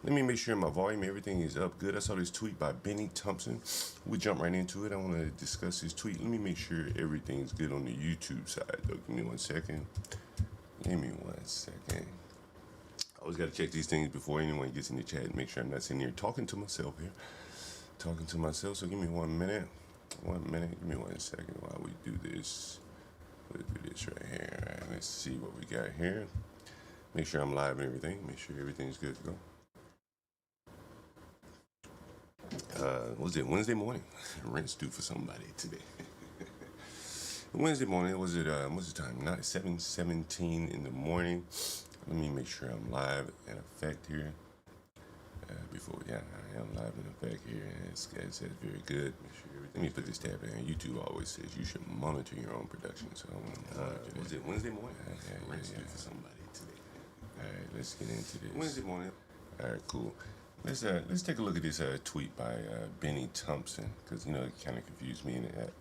Let me make sure my volume, everything is up good. I saw this tweet by Benny Thompson. We jump right into it. I want to discuss this tweet. Let me make sure everything's good on the YouTube side, though. Give me 1 second. Give me 1 second. I always got to check these things before anyone gets in the chat and make sure I'm not sitting here talking to myself here. Talking to myself, so give me 1 minute. 1 minute, give me 1 second while we do this. We'll do this right here. All right, let's see what we got here. Make sure I'm live and everything. Make sure everything's good to go. Was it Wednesday morning? Rent's due for somebody today. Wednesday morning, what's the time? Not 7:17 in the morning. Let me make sure I'm live in effect here. I am live in effect here. It's very good. Make sure everything. Let me put this tab in. YouTube always says you should monitor your own production. So I want to monitor was it Wednesday morning? Rent's due for somebody today. All right, let's get into this. Wednesday morning. All right, cool. Let's take a look at this tweet by Benny Thompson, because it kind of confused me, and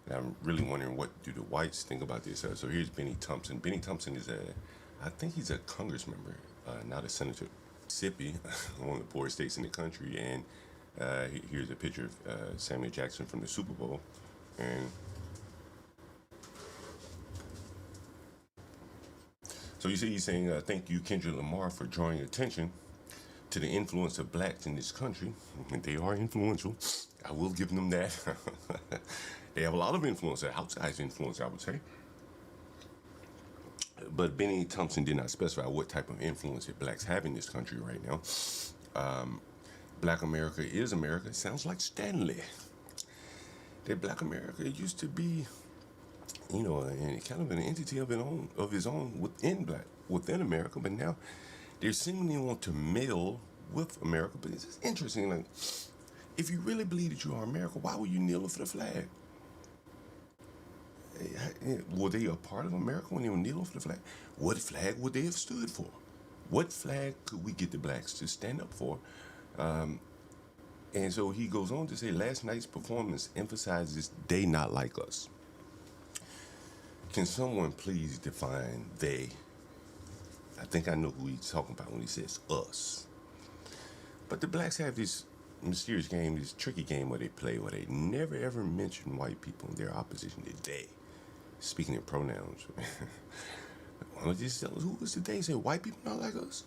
I'm really wondering what do the whites think about this. So here's Benny Thompson. Benny Thompson is I think he's a Congress member, not a senator. Mississippi, one of the poorest states in the country, and here's a picture of Samuel Jackson from the Super Bowl, and so you see he's saying, "Thank you, Kendrick Lamar, for drawing attention to the influence of blacks in this country." And they are influential. I will give them that. They have a lot of influence, outside influence, I would say. But Benny Thompson did not specify what type of influence that blacks have in this country right now. Black America is America. It sounds like Stanley. That Black America used to be, and kind of an entity of his own within America, but now they seemingly want to meld with America. But it's just interesting. Like, if you really believe that you are America, why would you kneel for the flag? Were they a part of America when they were kneeling for the flag? What flag would they have stood for? What flag could we get the blacks to stand up for? And so he goes on to say, last night's performance emphasizes they not like us. Can someone please define they? I think I know who he's talking about when he says us. But the blacks have this mysterious game, this tricky game where they never ever mention white people in their opposition to they. Speaking in pronouns, why don't you just tell us who was the they? Say white people not like us?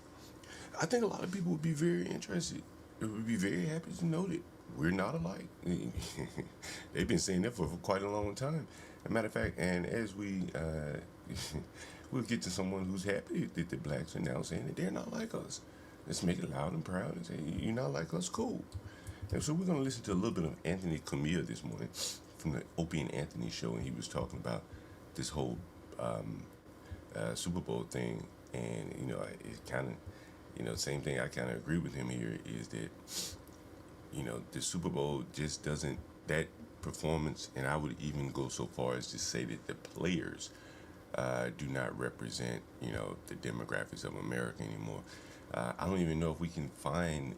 I think a lot of people would be very interested. It would be very happy to know that we're not alike. They've been saying that for quite a long time. As a matter of fact, and as we'll get to someone who's happy that the blacks are now saying that they're not like us. Let's make it loud and proud and say, you're not like us, cool. And so we're going to listen to a little bit of Anthony Cumia this morning from the Opie and Anthony show, and he was talking about this whole Super Bowl thing, and it kind of, same thing. I kind of agree with him here is that the Super Bowl just doesn't, that performance, and I would even go so far as to say that the players do not represent the demographics of America anymore. I don't even know if we can find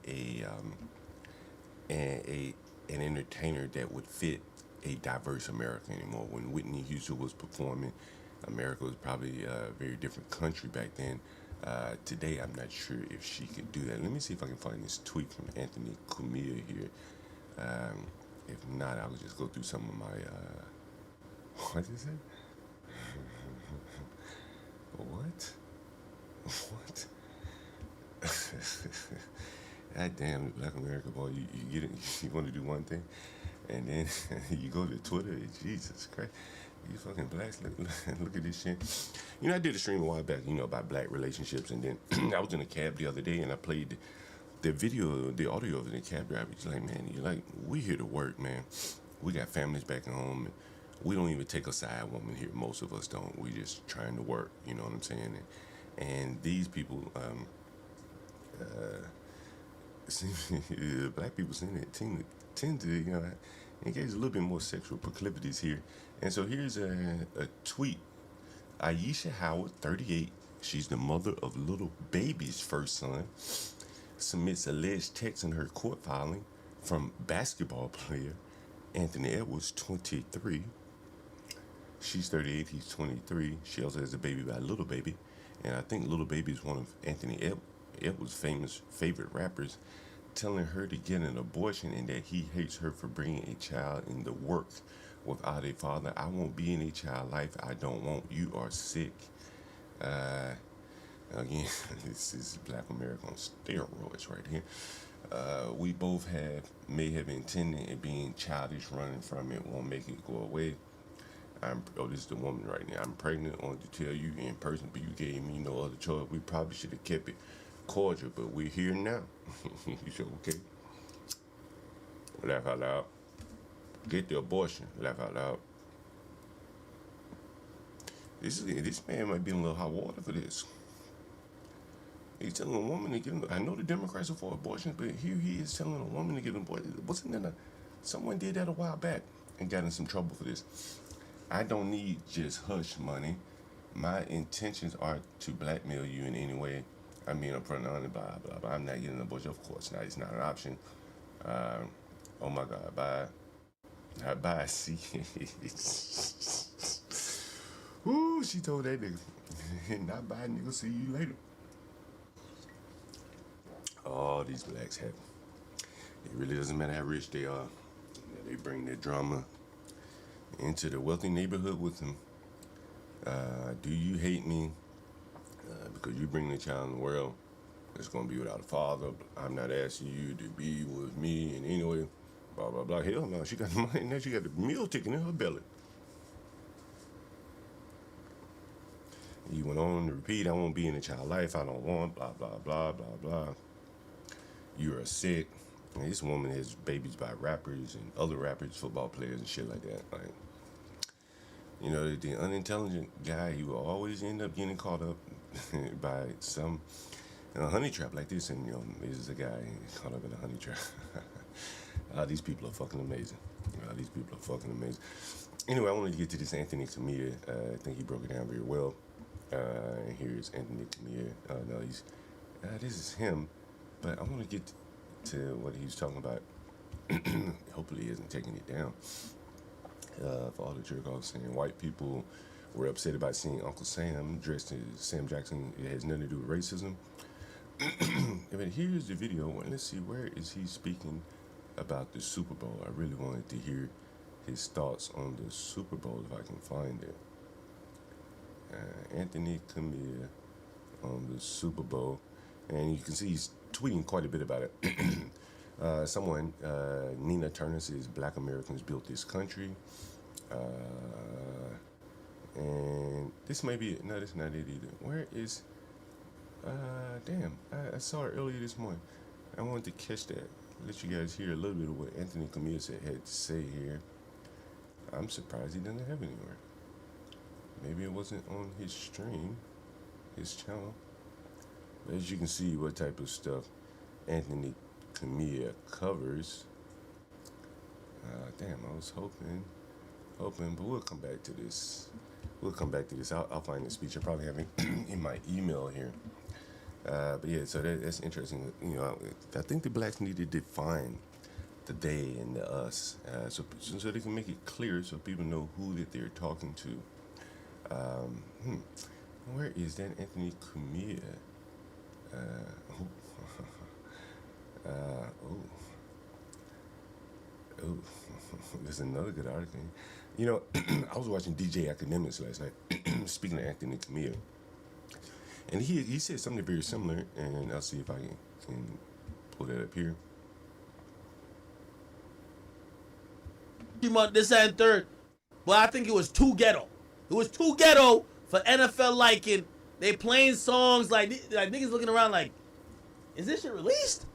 an entertainer that would fit a diverse America anymore. When Whitney Houston was performing, America was probably a very different country back then. Today, I'm not sure if she could do that. Let me see if I can find this tweet from Anthony Cumia here. If not, I will just go through some of my, what is it? What? What? God damn, Black America, boy, you get it, you want to do one thing, and then you go to Twitter, and Jesus Christ, you fucking blacks, look at this shit. I did a stream a while back, about black relationships, and then I was in a cab the other day, and I played the audio of the cab driver. He's like, man, we here to work, man. We got families back home, and we don't even take a side woman here. Most of us don't. We just trying to work, you know what I'm saying? And these people, black people tend to, engage a little bit more sexual proclivities here. And so here's a tweet. Aisha Howard, 38, she's the mother of little baby's first son, submits alleged text in her court filing from basketball player Anthony Edwards, 23. She's 38, he's 23. She also has a baby by Little Baby. And I think Little Baby is one of Anthony it was famous favorite rappers, telling her to get an abortion and that he hates her for bringing a child into work without a father. I won't be in a child life I don't want. You are sick. Uh, Again, this is Black America on steroids right here. We both may have intended it being childish, running from it won't make it go away. This is the woman right now. I'm pregnant. I wanted to tell you in person, but you gave me no other choice. We probably should have kept it cordial, but we're here now. You said, okay. Laugh out loud. Get the abortion. Laugh out loud. This man might be in a little hot water for this. He's telling a woman to get an, I know the Democrats are for abortion, but here he is telling a woman to get an abortion. Wasn't there someone did that a while back and got in some trouble for this? I don't need just hush money. My intentions are to blackmail you in any way. I mean, I'm front on it, blah, blah, blah. I'm not getting an abortion. Of course not. It's not an option. Oh my God, bye. Bye, see. Ooh, she told that nigga. Not bye, nigga, see you later. All these blacks have. It really doesn't matter how rich they are. They bring their drama into the wealthy neighborhood with them. Do you hate me because you bring the child in the world that's going to be without a father? I'm not asking you to be with me in any way. Blah, blah, blah. Hell no. She got the money. Now she got the meal ticket in her belly. You went on to repeat, I won't be in a child life. I don't want, blah, blah, blah, blah, blah. You are sick. And this woman has babies by rappers and other rappers, football players and shit like that. Like, you know, the unintelligent guy, he will always end up getting caught up by some honey trap like this. And, you know, this is a guy caught up in a honey trap. These people are fucking amazing. These people are fucking amazing. Anyway, I wanted to get to this Anthony Cumia. I think he broke it down very well. Here's Anthony Cumia. No, this is him. But I want to get to what he was talking about. Hopefully he isn't taking it down. For all the jerk-offs saying white people were upset about seeing Uncle Sam dressed as Sam Jackson. It has nothing to do with racism. But here's the video. Let's see, where is he speaking about the Super Bowl? I really wanted to hear his thoughts on the Super Bowl if I can find it. Anthony Cumia on the Super Bowl. And you can see he's tweeting quite a bit about it. Nina Turner says Black Americans built this country. And this may be it. No, that's not it either. Where is... damn, I saw it earlier this morning. I wanted to catch that. Let you guys hear a little bit of what Anthony Cumia had to say here. I'm surprised he doesn't have it anywhere. Maybe it wasn't on his stream, his channel. But as you can see what type of stuff Anthony Cumia covers. Damn, I was hoping, but we'll come back to this. I'll find the speech. I probably have it in my email here. But yeah, so that's interesting. You know, I think the blacks need to define the they and the us, so they can make it clear so people know who that they're talking to. Where is that Anthony Cumia? There's another good article. You know, I was watching DJ Academics last night. Speaking of Anthony Cumia, and he said something very similar, and I'll see if I can pull that up here. This and third, but I think it was too ghetto. It was too ghetto for NFL liking. They playing songs like niggas looking around like, is this shit released?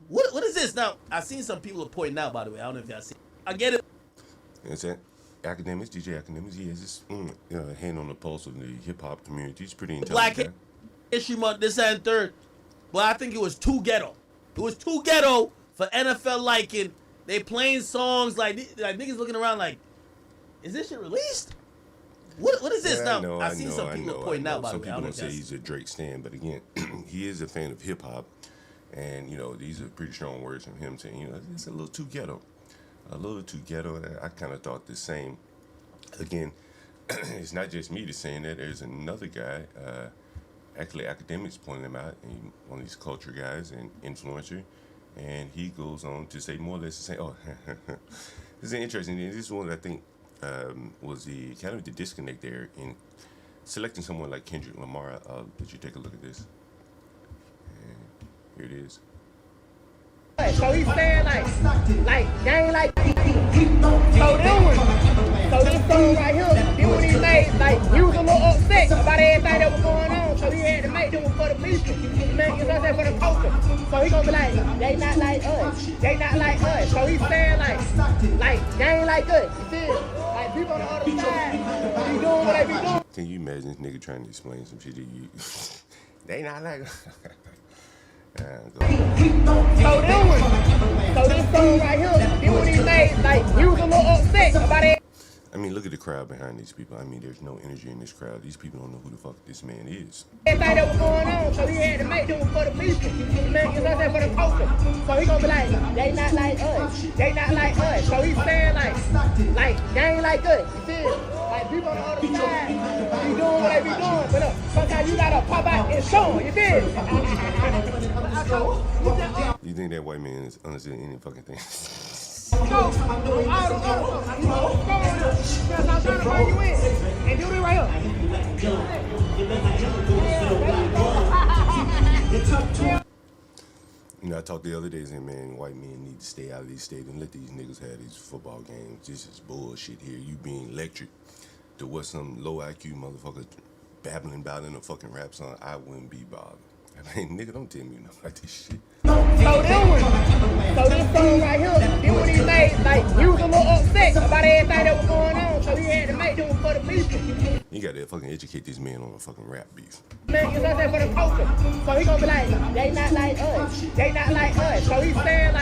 What is this? Now, I've seen some people are pointing out, by the way. I don't know if y'all see. I get it. It's that Academics, DJ Academics. He has this hand on the pulse of the hip-hop community. He's pretty intelligent. Black History Month, this and third, but I think it was too ghetto. It was too ghetto for NFL liking. They playing songs like niggas looking around like, is this shit released? What is this? Yeah, now, I've seen some people pointing out, by the way. Some people don't say he's a Drake stan, but again, he is a fan of hip-hop. And, you know, these are pretty strong words from him saying, you know, it's a little too ghetto. A little too ghetto. And I kind of thought the same. Again, it's not just me that's saying that. There's another guy, actually academics pointed him out, and one of these culture guys and influencer, and he goes on to say more or less the same. Oh, this is interesting. This is one that I think was the kind of the disconnect there in selecting someone like Kendrick Lamar. Did you take a look at this? And here it is. So he's saying gang like so them one. So this song right here, he when he made he was a little upset about everything that was going on. So he had to make them for the people. Man, you know what I'm saying, for the culture. So he gonna be like, they not like us. They not like us. So he's saying gang like us. You feel? Like people on the other side be doing what they be doing. Can you imagine this nigga trying to explain some shit to you? They not like So them one. So this song right here, he when he made he was a little upset about it. I mean, look at the crowd behind these people. I mean, there's no energy in this crowd. These people don't know who the fuck this man is. Everything that was going on, so he had to make them for the people. Man, you know what I'm saying, for the culture. So he gonna be like, they not like us. They not like us. So he's saying gang like us. You feel? Like people on the other side be doing what they be doing. But look, sometimes you gotta pop out and show them. You feel? You think that white man is understood any fucking thing? Go, all the other folks, go on there. Because I'm trying to bring you in. And do it right here. You know, I talked the other day saying, man, white men need to stay out of these stadiums. Let these niggas have these football games. This is bullshit here. You being lectured to what some low IQ motherfucker babbling about in a fucking rap song. I wouldn't be bothered. I mean, nigga, don't tell me nothing like this shit. So them one. So this song right here, he when he made he was a little upset about everything that was going on. So he had to make them for the people. You gotta fucking educate this man on a fucking rap beef. Man, you know what I'm saying, for the culture. So he gonna be like, they not like us. They not like us. So he's saying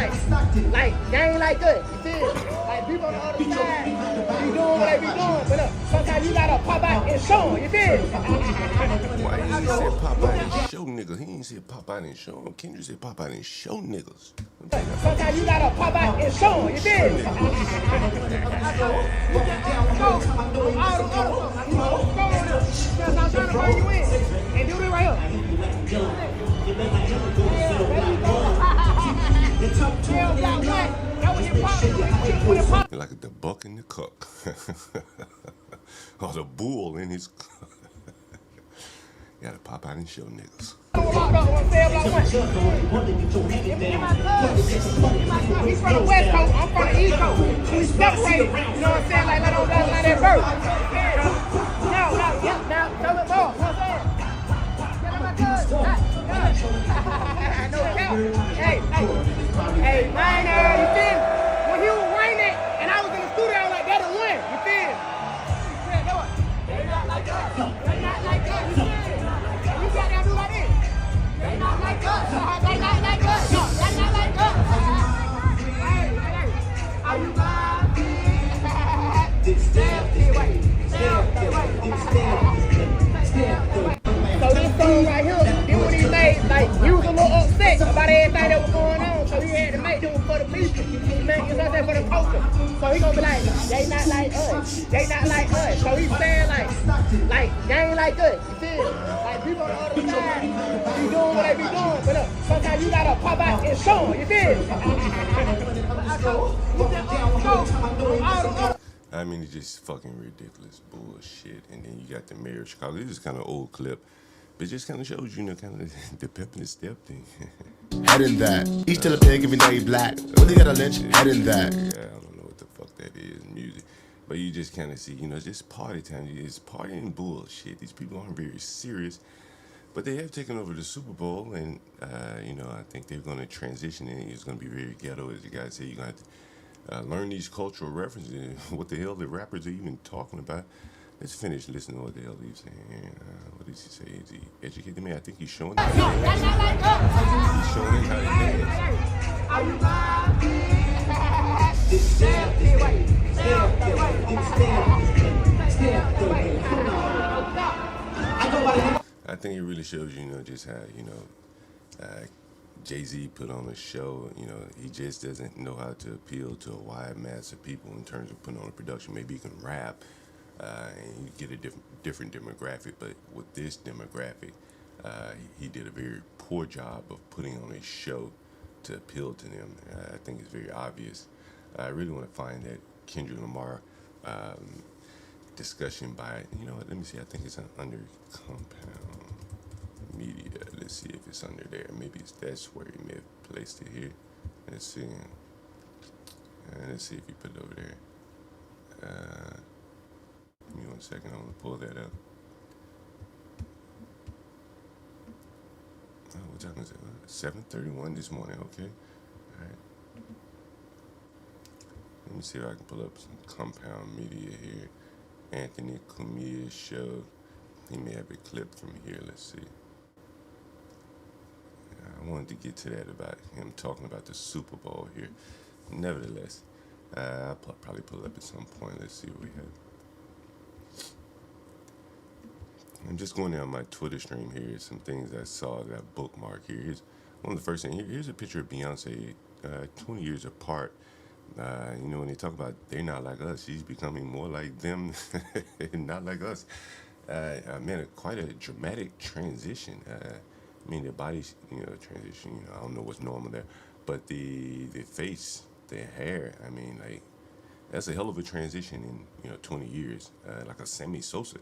gang like us. You feel? Like people on the other side be doing what they be doing. But look, sometimes you gotta pop out and show them. You feel? Why he said pop out and show niggas? He ain't said pop out and show them. Kendrick said pop out and show niggas. Sometimes you gotta pop out and show them. You feel? Go, all the other folks, go on there. Because I'm trying to bring you in. And do it right here. You're like the buck in the cook. Or the bull in his You gotta pop out and show niggas. He's from the West Coast, I'm from the East Coast. We separated, you know what I'm saying? Like that verse. Now, tell me more, you know what I'm saying? No cap. Hey, Minor, you feel? When he was raining and I was in the studio, I was like, that'll win, you feel? They not like us. They not like us, you feel? You got to do like this. They not like us. They not like us. No, they not like us. Hey, are you So this song right here, he when he made he was a little upset about everything that was going on. So he had to make them for the people. Man, you know what I'm saying, for the culture. So he gonna be like, they not like us. They not like us. So he's saying gang like us. You feel? Like people on the other side be doing what they be doing. But look, sometimes you gotta pop out and show them. You feel? I mean, it's just fucking ridiculous bullshit. And then you got the mayor of Chicago. This is kind of old clip, but it just kind of shows you know, kind of the pep in the step thing. Head in that. Each till a pig every day black. When they got a lynch, head in that. Yeah, I don't know what the fuck that is, music. But you just kind of see, you know, it's just party time. It's partying bullshit. These people aren't very serious. But they have taken over the Super Bowl, and, you know, I think they're going to transition, and it's going to be very ghetto. As the guy said, you're going to have to learn these cultural references. What the hell the rappers are even talking about. Let's finish listening to what the hell he's saying. What does he say? Is he educating me? I think he's showing how to dance. He's showing how to dance. I think it really shows you know, just how, you know, Jay-Z put on a show. You know, he just doesn't know how to appeal to a wide mass of people in terms of putting on a production. Maybe he can rap, and you get a different demographic, but with this demographic, he did a very poor job of putting on a show to appeal to them. I think it's very obvious. I really want to find that Kendrick Lamar discussion by, you know what, let me see, I think it's under Compound Media. Let's see if it's under there. Maybe that's where he may have placed it here. Let's see. Let's see if he put it over there. Give me 1 second, I'm going to pull that up. Oh, what time is it? 7:31 this morning, okay. All right. Let me see if I can pull up some Compound Media here. Anthony Cumilla's show. He may have it clipped from here. Let's see. I wanted to get to that about him talking about the Super Bowl here. Nevertheless, I'll probably pull it up at some point. Let's see what we have. I'm just going down my Twitter stream here. Some things I saw that I bookmarked here. Here's one of the first things. Here's a picture of Beyonce 20 years apart. You know, when they talk about they're not like us, she's becoming more like them, not like us. Man, quite a dramatic transition. I mean, the body, you know, transition, you know, I don't know what's normal there. But the face, the hair, I mean, like, that's a hell of a transition in, you know, 20 years. Like a Sammy Sosa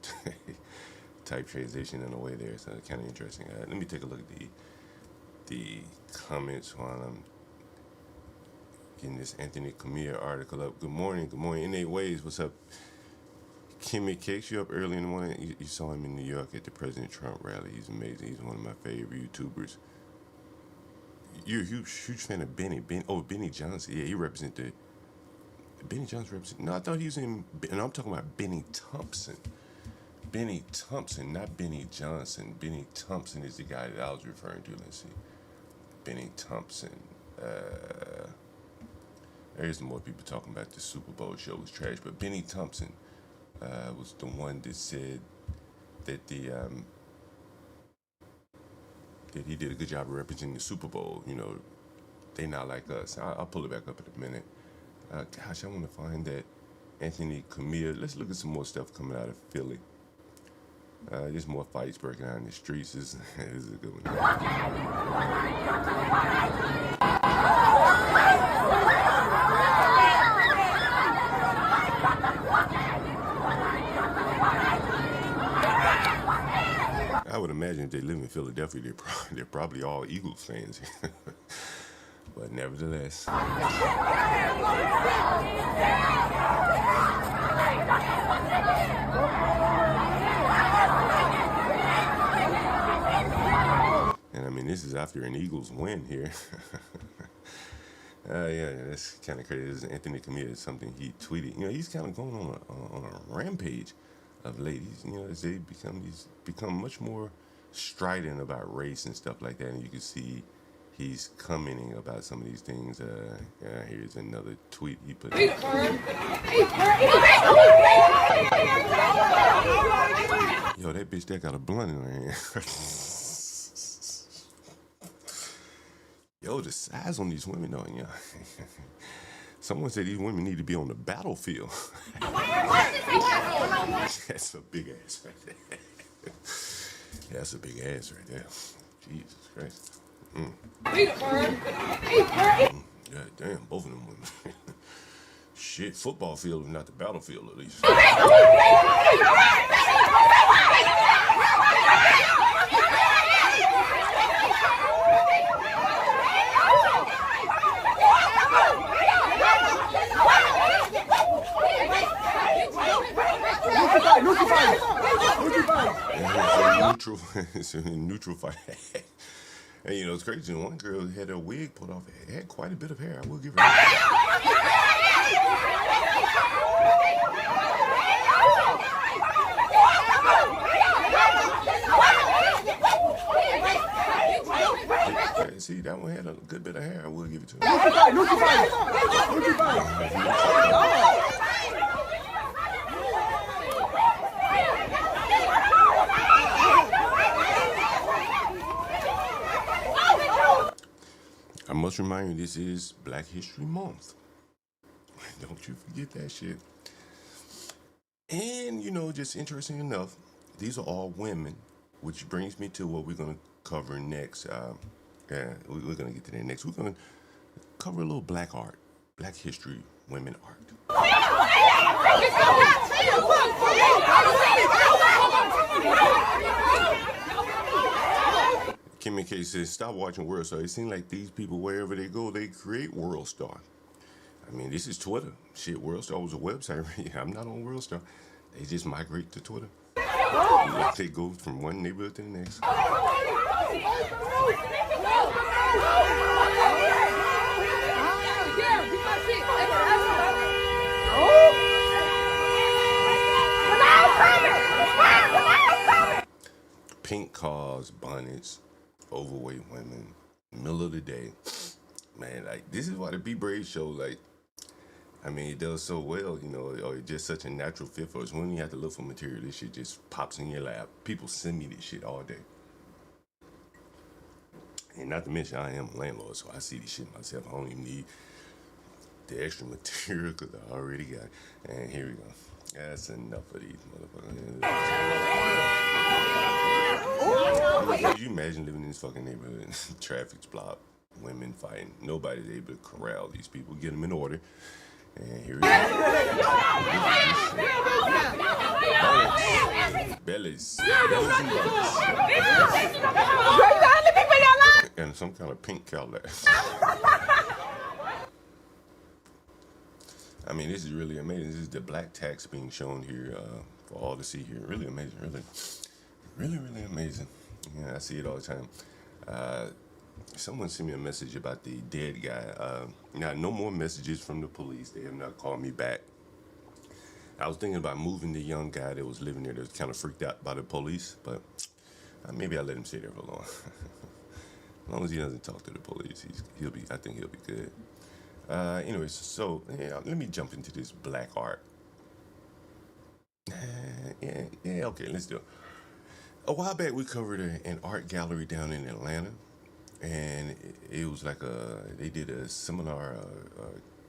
type transition in a way there. So kind of interesting. Let me take a look at the comments while I'm getting this Anthony Camilla article up. Good morning. In 8 ways, what's up? Kimmy Cakes, you up early in the morning? You saw him in New York at the President Trump rally. He's amazing. He's one of my favorite YouTubers. You're a huge fan of Benny. Benny Johnson. Yeah, he represented. Benny Johnson represented. No, I thought he was in. And I'm talking about Benny Thompson. Benny Thompson, not Benny Johnson. Benny Thompson is the guy that I was referring to. Let's see. Benny Thompson. There's more people talking about the Super Bowl show was trash, but Benny Thompson was the one that said that that he did a good job of representing the Super Bowl. You know, they not like us. I'll pull it back up in a minute. Gosh, I want to find that Anthony Camilla. Let's look at some more stuff coming out of Philly. There's more fights breaking out in the streets. This is a good one. I would imagine if they live in Philadelphia, they're probably all Eagles fans. But nevertheless. And I mean, this is after an Eagles win here. Yeah, that's kind of crazy. This is Anthony Camilla, something he tweeted. You know, he's kind of going on a rampage of ladies. You know, as they become much more strident about race and stuff like that. And you can see he's commenting about some of these things. Here's another tweet he put. Yo, that bitch that got a blunt in her hand. Yo, the size on these women, though, yeah. Someone said these women need to be on the battlefield. That's a big ass right there. That's a big ass right there. Jesus Christ. God damn, both of them women. Shit, football field, not the battlefield, at least. It's a neutral fight. And you know, it's crazy. One girl had her wig pulled off. It had quite a bit of hair. I will give her that. See, that one had a good bit of hair. I will give it to her. I must remind you, this is Black History Month. Don't you forget that shit. And, you know, just interesting enough, these are all women which brings me to what we're gonna cover next. Yeah, we're gonna get to that next. We're gonna cover a little black art, black history, women art. Kimmy K says, stop watching World Star. It seems like these people, wherever they go, they create World Star. I mean, this is Twitter. Shit, World Star was a website. I'm not on World Star. They just migrate to Twitter. They go from one neighborhood to the next. Pink cars, bonnets, overweight women, middle of the day. Man, like, this is why the BeBrave show, like, I mean, it does so well, you know, or it's just such a natural fit for us. When you have to look for material, this shit just pops in your lap. People send me this shit all day. And not to mention, I am a landlord, so I see this shit myself. I don't even need the extra material because I already got it. And here we go. That's enough of these motherfuckers. Could you imagine living in this fucking neighborhood? Traffic's blocked, women fighting. Nobody's able to corral these people, get them in order. And here we go. Bellies and buns. And some kind of pink Cadillac. I mean, this is really amazing. This is the black tax being shown here for all to see here. Really amazing. Really amazing. Yeah, I see it all the time. Someone sent me a message about the dead guy. Now, no more messages from the police. They have not called me back. I was thinking about moving the young guy that was living there that was kind of freaked out by the police, but maybe I'll let him stay there for long. As long as he doesn't talk to the police, I think he'll be good. Anyways, so yeah, let me jump into this black art. Yeah, okay, let's do it. A while back, we covered an art gallery down in Atlanta, and it was like they did a seminar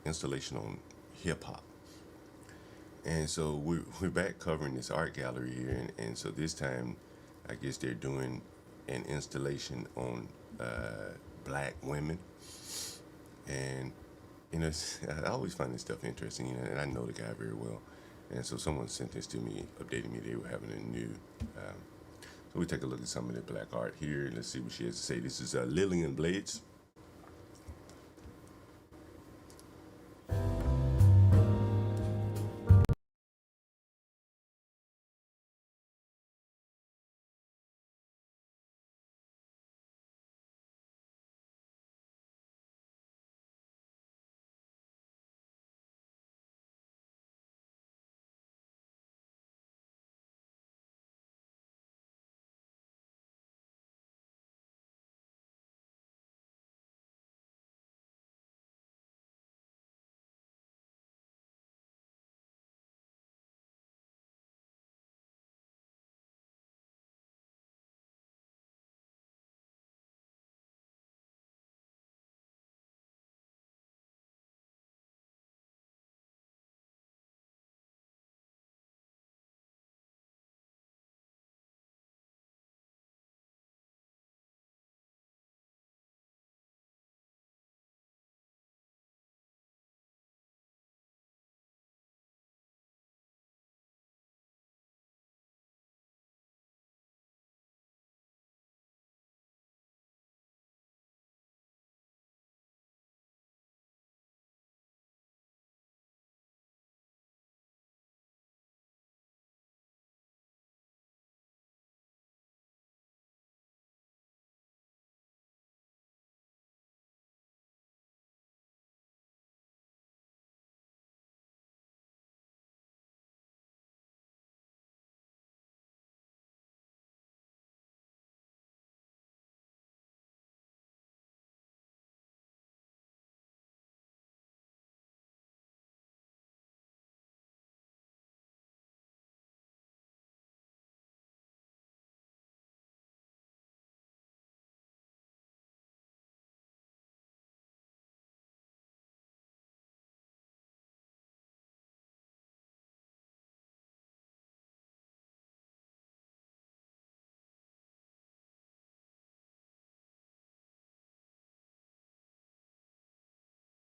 installation on hip hop. And so we're back covering this art gallery here, and so this time, I guess they're doing an installation on black women, and you know, I always find this stuff interesting, you know, and I know the guy very well, and so someone sent this to me, updating me they were having a new. So we take a look at some of the black art here. Let's see what she has to say. This is Lillian Blades.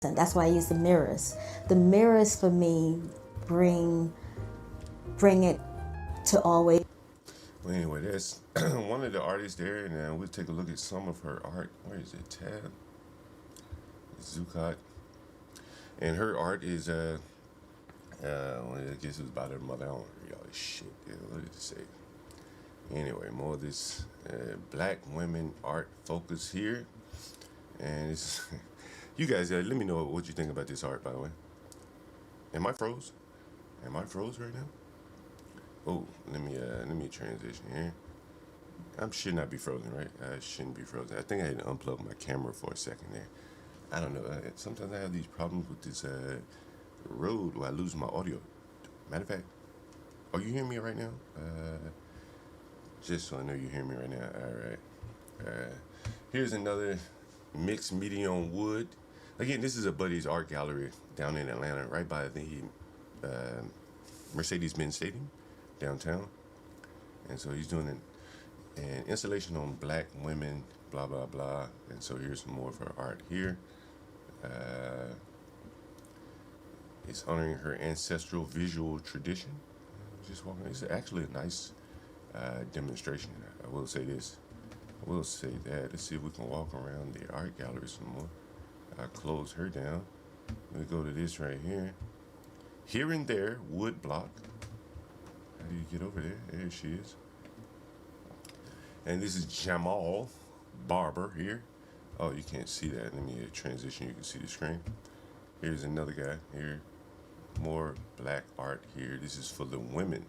And that's why I use the mirrors. The mirrors for me bring it to always. Well, anyway, that's one of the artists there, and we'll take a look at some of her art. Where is it? Tab Zucot, and her art is well, I guess it was about her mother. I don't read all this shit. Yeah, what did it say? Anyway, more of this black women art focus here, and it's you guys. Let me know what you think about this art. By the way, am I froze? Am I froze right now? Oh, let me transition here. I should not be frozen, right? I shouldn't be frozen. I think I had to unplug my camera for a second there. I don't know. Sometimes I have these problems with this road where I lose my audio. Matter of fact, are you hearing me right now? Just so I know you hear me right now. All right. Here's another mixed medium wood. Again, this is a buddy's art gallery down in Atlanta, right by the Mercedes-Benz Stadium downtown. And so he's doing an installation on black women, blah, blah, blah. And so here's some more of her art here. It's honoring her ancestral visual tradition. Just walking. It's actually a nice demonstration. I will say this. I will say that. Let's see if we can walk around the art gallery some more. I'll close her down. We go to this right here. Here and there, wood block. How do you get over there? There she is. And this is Jamal Barber here. Oh, you can't see that. Let me transition. You can see the screen. Here's another guy here. More black art here. This is for the women.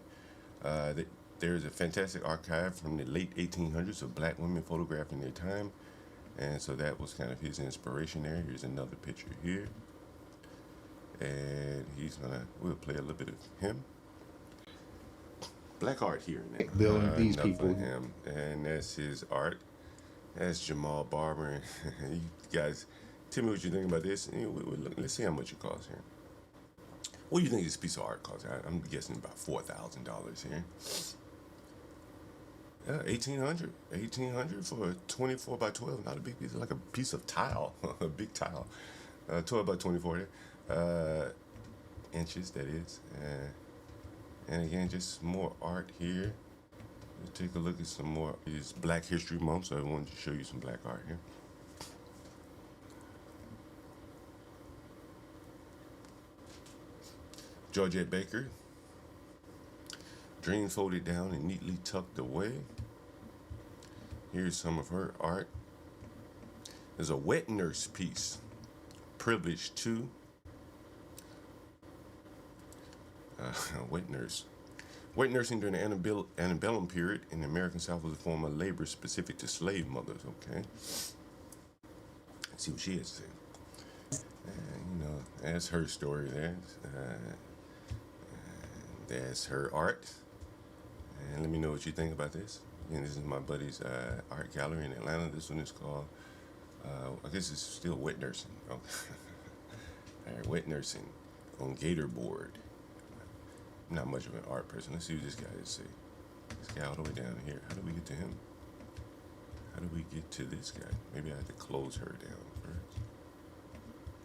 There's a fantastic archive from the late 1800s of black women photographed in their time. And so that was kind of his inspiration there. Here's another picture here. And we'll play a little bit of him. Black art here. Building these people. Him. And that's his art. That's Jamal Barber. And you guys, tell me what you think about this. Let's see how much it costs here. What do you think this piece of art costs? I'm guessing about $4,000 here. Yeah, $1,800 for a 24 by 12. Not a big piece, like a piece of tile, a big tile. 12 by 24 inches, that is. And again, just more art here. Let's take a look at some more. It's Black History Month, so I wanted to show you some black art here. Georgette Baker. Dreams folded down and neatly tucked away. Here's some of her art. There's a wet nurse piece. Privilege 2. Wet nurse. Wet nursing during the antebellum period in the American South was a form of labor specific to slave mothers. Okay. Let's see what she has to say. That's her story there. That's her art. And let me know what you think about this. Again, this is my buddy's art gallery in Atlanta. This one is called, I guess it's still wet nursing. Oh. All right, wet nursing on Gator board. I'm not much of an art person. Let's see what this guy has to say. This guy all the way down here. How do we get to him? How do we get to this guy? Maybe I have to close her down first.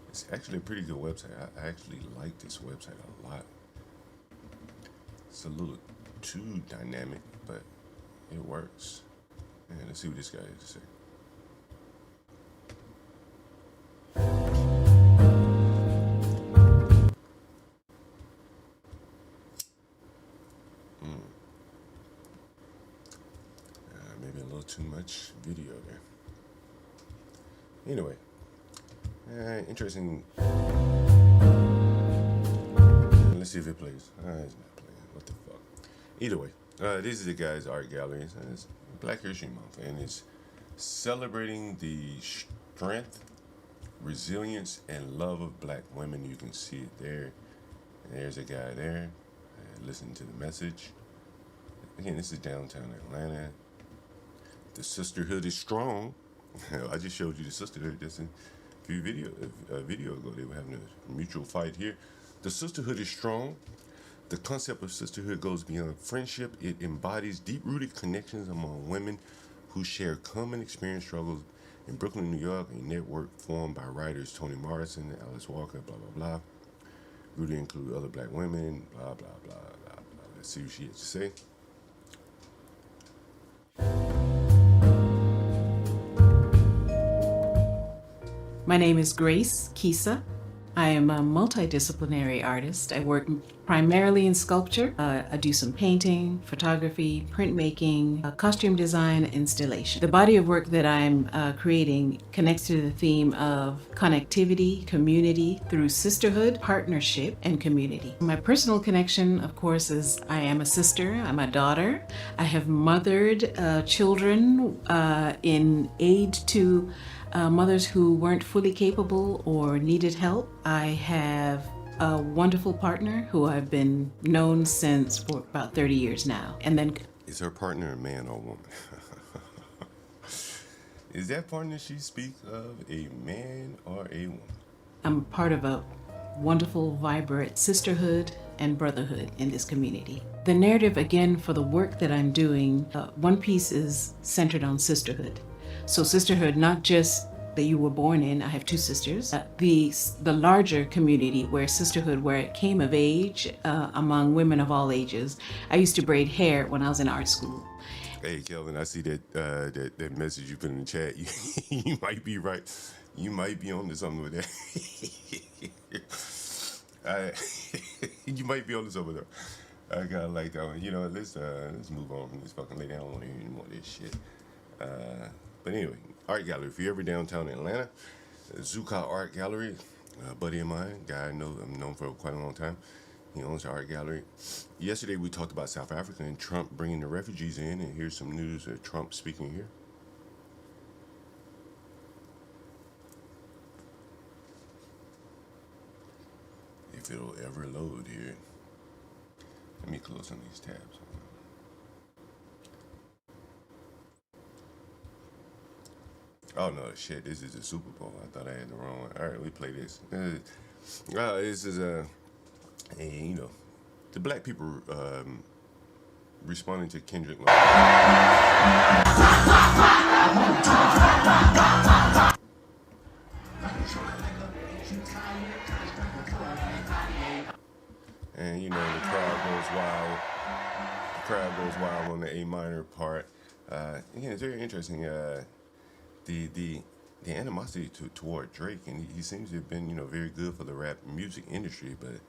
It's actually a pretty good website. I actually like this website a lot. It's a little too dynamic, but it works. And let's see what this guy has to say. Maybe a little too much video there. Anyway, interesting. Let's see if it plays. It's not playing. What the fuck? Either way, this is the guy's art gallery. It's Black History Month, and it's celebrating the strength, resilience, and love of black women. You can see it there. And there's a guy there. Listen to the message. Again, this is downtown Atlanta. The sisterhood is strong. I just showed you the sisterhood just a video ago. They were having a mutual fight here. The sisterhood is strong. The concept of sisterhood goes beyond friendship. It embodies deep-rooted connections among women who share common experience, struggles, In Brooklyn, New York, a network formed by writers Toni Morrison and Alice Walker, blah, blah, blah, grew to include other black women, blah, blah, blah, blah, blah. Let's see what she has to say. My name is Grace Kisa. I am a multidisciplinary artist. I work primarily in sculpture. I do some painting, photography, printmaking, costume design, installation. The body of work that I'm creating connects to the theme of connectivity, community through sisterhood, partnership, and community. My personal connection, of course, is I am a sister, I'm a daughter. I have mothered children in aid to mothers who weren't fully capable or needed help. I have a wonderful partner who I've been known since for about 30 years now. And then Is her partner a man or a woman? Is that partner she speaks of a man or a woman? I'm part of a wonderful, vibrant sisterhood and brotherhood in this community. The narrative, again, for the work that I'm doing, one piece is centered on sisterhood. So sisterhood, not just that you were born in, I have two sisters, the larger community where sisterhood, where it came of age among women of all ages. I used to braid hair when I was in art school. Hey, Kelvin, I see that message you put in the chat. You might be right. You might be on to something with that. You might be on to something with that. I kinda like that one. You know, let's move on from this fucking lady. I don't want to hear any more of this shit. But anyway, art gallery. If you're ever downtown Atlanta, Zuka Art Gallery, a buddy of mine, guy I've known for quite a long time. He owns the art gallery. Yesterday we talked about South Africa and Trump bringing the refugees in, and here's some news of Trump speaking here. If it'll ever load here. Let me close on these tabs. Oh no, shit! This is the Super Bowl. I thought I had the wrong one. All right, we play this. This is the black people responding to Kendrick Lamar. And the crowd goes wild. The crowd goes wild on the A minor part. Again, it's very interesting. The animosity toward Drake, and he seems to have been very good for the rap music industry, but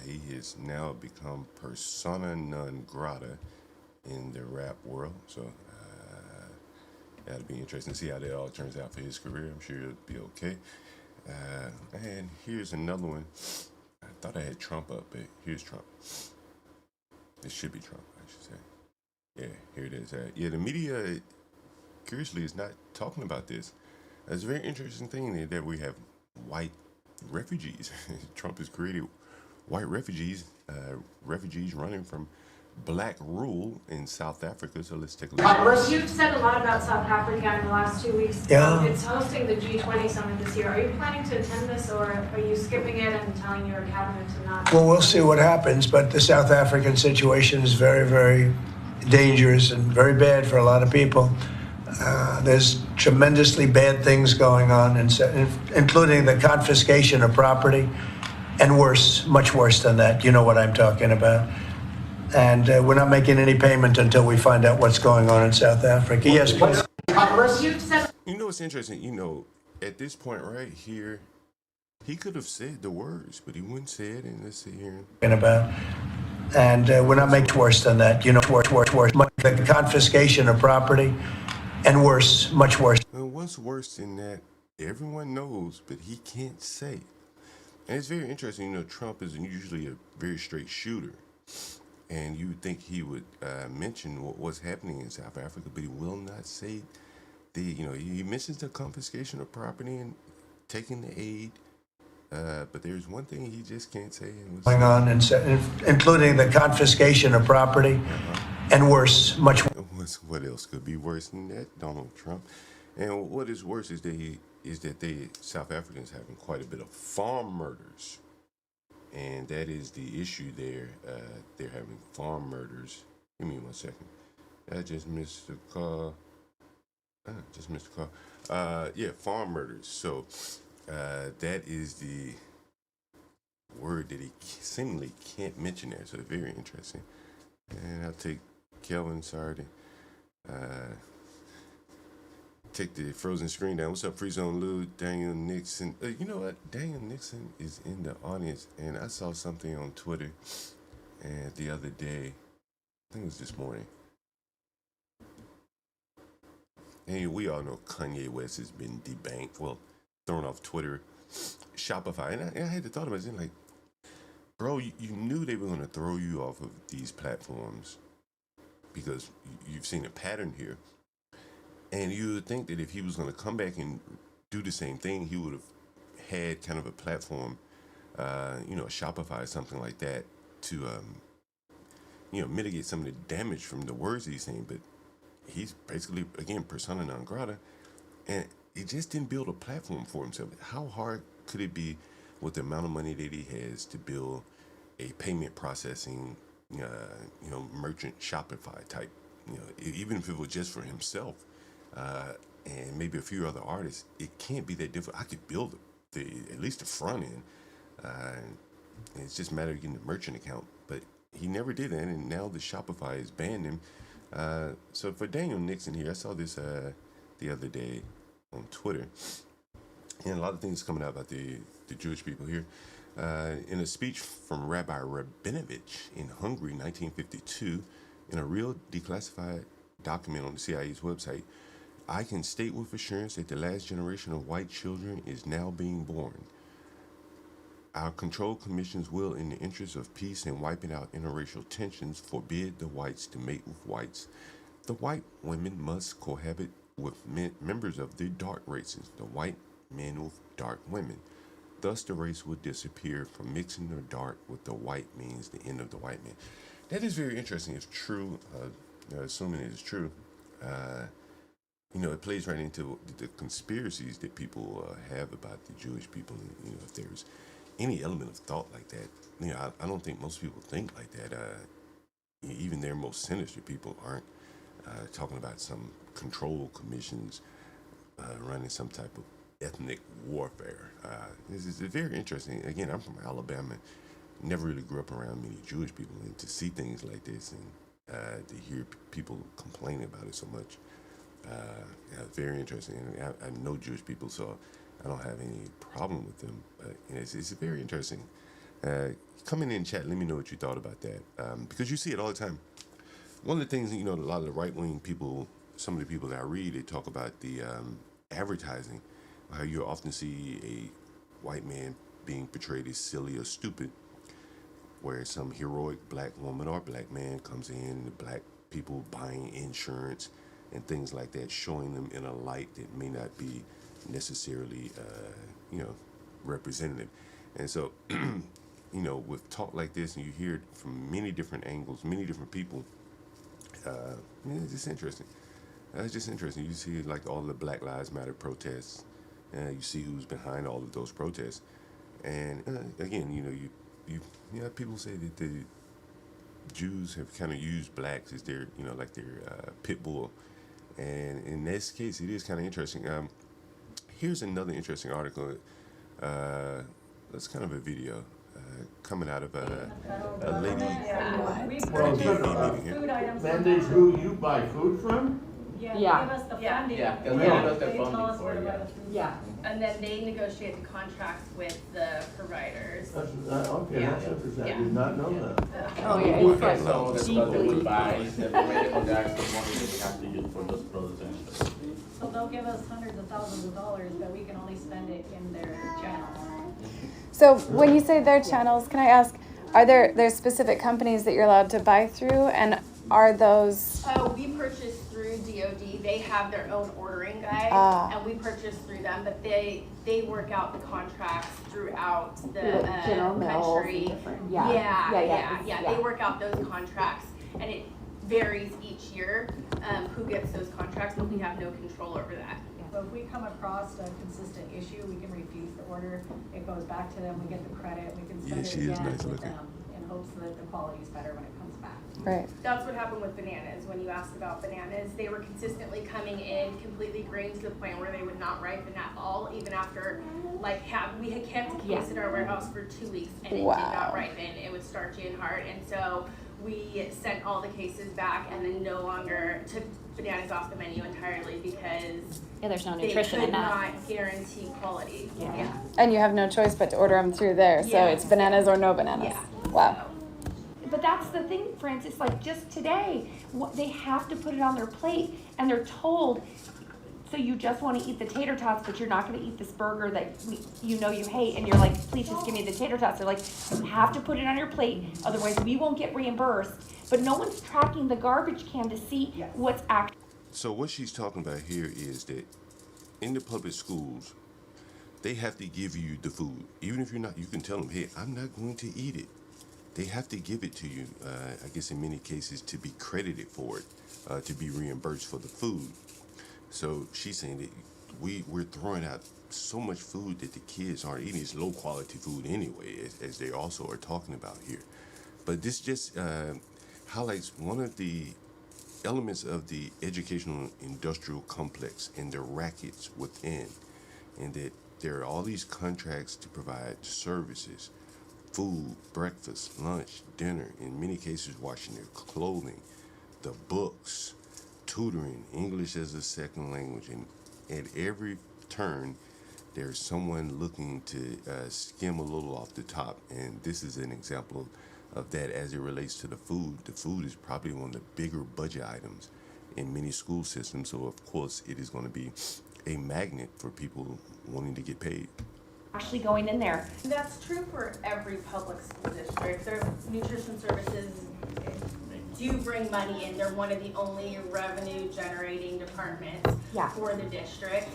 he has now become persona non grata in the rap world. So that'll be interesting to see how that all turns out for his career. I'm sure it'll be okay. And here's another one. I thought I had Trump up, but here's Trump. This should be Trump, I should say. Yeah, here it is. The media, curiously, is not talking about this. It's a very interesting thing that we have white refugees. Trump has created white refugees running from black rule in South Africa. So let's take a look. You've said a lot about South Africa in the last 2 weeks. Yeah. It's hosting the G20 summit this year. Are you planning to attend this, or are you skipping it and telling your cabinet to not? Well, we'll see what happens, but the South African situation is very, very dangerous and very bad for a lot of people. There's tremendously bad things going on, including the confiscation of property, and worse, much worse than that. You know what I'm talking about. And we're not making any payment until we find out what's going on in South Africa. Yes, please. You know what's interesting? At this point right here, he could have said the words, but he wouldn't say it. And let's see here. And we're not making worse than that. Worse. The confiscation of property, and worse, much worse. Well, what's worse than that? Everyone knows, but he can't say. And it's very interesting. Trump is usually a very straight shooter. And you would think he would mention what's happening in South Africa, but he will not say he mentions the confiscation of property and taking the aid. But there's one thing he just can't say. Going on, including the confiscation of property, and worse, much worse. What else could be worse than that? Donald Trump. And what is worse is that South Africans having quite a bit of farm murders. And that is the issue there. They're having farm murders. Give me 1 second. I just missed the call. Yeah, farm murders. So that is the word that he seemingly can't mention there. So very interesting. And I'll take Kelvin. Sorry to take the frozen screen down. What's up, Free Zone Lou? Daniel Nixon. You know what? Daniel Nixon is in the audience, and I saw something on Twitter and the other day. I think it was this morning. And we all know Kanye West has been debanked, well, thrown off Twitter, Shopify. And I had to thought about it, like, bro, you knew they were going to throw you off of these platforms because you've seen a pattern here. And you would think that if he was going to come back and do the same thing, he would have had kind of a platform, you know, a Shopify or something like that to, you know, mitigate some of the damage from the words he's saying. But he's basically, again, persona non grata. And he just didn't build a platform for himself. How hard could it be with the amount of money that he has to build a payment processing, you know, merchant Shopify type, you know, even if it was just for himself and maybe a few other artists, it can't be that difficult. I could build at least the front end. And it's just a matter of getting the merchant account. But he never did that, and now the Shopify has banned him. So for Daniel Nixon here, I saw this the other day on Twitter, and a lot of things coming out about the Jewish people here. In a speech from Rabbi Rabinovich in Hungary, 1952, in a real declassified document on the CIA's website, I can state with assurance that the last generation of white children is now being born. Our control commissions will, in the interest of peace and wiping out interracial tensions, forbid the whites to mate with whites. The white women must cohabit with members of the dark races, the white men with dark women. Thus, the race will disappear. From mixing the dark with the white means the end of the white man. That is very interesting. It's true. Assuming it is true, you know, it plays right into the conspiracies that people have about the Jewish people. You know, if there's any element of thought like that, you know, I don't think most people think like that. Even their most sinister people aren't talking about some control commissions running some type of ethnic warfare. This is very interesting. Again, I'm from Alabama. Never really grew up around many Jewish people, and to see things like this and to hear people complaining about it so much, very interesting. And I know Jewish people, so I don't have any problem with them. But you know, it's very interesting. Come in and chat. Let me know what you thought about that, because you see it all the time. One of the things, you know, a lot of the right-wing people, some of the people that I read, they talk about the advertising, how you often see a white man being portrayed as silly or stupid, where some heroic black woman or black man comes in, the black people buying insurance and things like that, showing them in a light that may not be necessarily, you know, representative. And so, you know, with talk like this, and you hear it from many different angles, many different people, it's just interesting. It's just interesting. You see, like, all the Black Lives Matter protests, you see who's behind all of those protests. And again, you know, you know, people say that the Jews have kind of used blacks as their, you know, like their pit bull. And in this case, it is kind of interesting. Here's another interesting article. That's kind of a video coming out of a lady meeting here. Mandates who you buy food from? Yeah. Give us the funding. Yeah. They tell us where to buy the food. Yeah. And then they negotiate the contracts with the providers. That's, okay, that's interesting. I did not know that. Oh, yeah, it's like So the stuff that deeply. we buy, the medical tax, the money that we have to use for those products and stuff. So they'll give us hundreds of thousands of dollars, but we can only spend it in their channels. So when you say their channels, can I ask, are there specific companies that you're allowed to buy through, and are those? We purchase through DoD. They have their own ordering guide, and we purchase through them. But they work out the contracts throughout the General Mills country. and different- Yeah. They work out those contracts, and it varies each year who gets those contracts, but we have no control over that. So if we come across a consistent issue, we can refuse the order. It goes back to them, we get the credit, we can spend it she is again nice with looking. them in hopes that the quality is better when it comes back. Right. That's what happened with bananas. When you asked about bananas, they were consistently coming in completely green to the point where they would not ripen at all, even after we had kept a case in our warehouse for 2 weeks and it did not ripen. It was starchy and hard, and so we sent all the cases back and then no longer took bananas off the menu entirely because there's no nutrition in that. They could not guarantee quality. Yeah. And you have no choice but to order them through there, so it's bananas or no bananas. Yeah. Wow. But that's the thing, Francis, like just today, they have to put it on their plate and they're told, so you just want to eat the tater tots, but you're not going to eat this burger that you hate, and you're like, please just give me the tater tots. They're like, you have to put it on your plate, otherwise we won't get reimbursed. But no one's tracking the garbage can to see what's actually. So what she's talking about here is that in the public schools, they have to give you the food. Even if you're not, you can tell them, hey, I'm not going to eat it. They have to give it to you, I guess in many cases, to be credited for it, to be reimbursed for the food. So she's saying that we're throwing out so much food that the kids aren't eating. It's low quality food anyway, as they also are talking about here. But this just highlights one of the elements of the educational industrial complex and the rackets within, and that there are all these contracts to provide services, food, breakfast, lunch, dinner, in many cases washing their clothing, the books, tutoring, English as a second language, and at every turn there's someone looking to skim a little off the top, and this is an example of that as it relates to the food. The food is probably one of the bigger budget items in many school systems, so of course it is going to be a magnet for people wanting to get paid. Actually going in there. That's true for every public school district. Their nutrition services do bring money in. They're one of the only revenue generating departments for the district.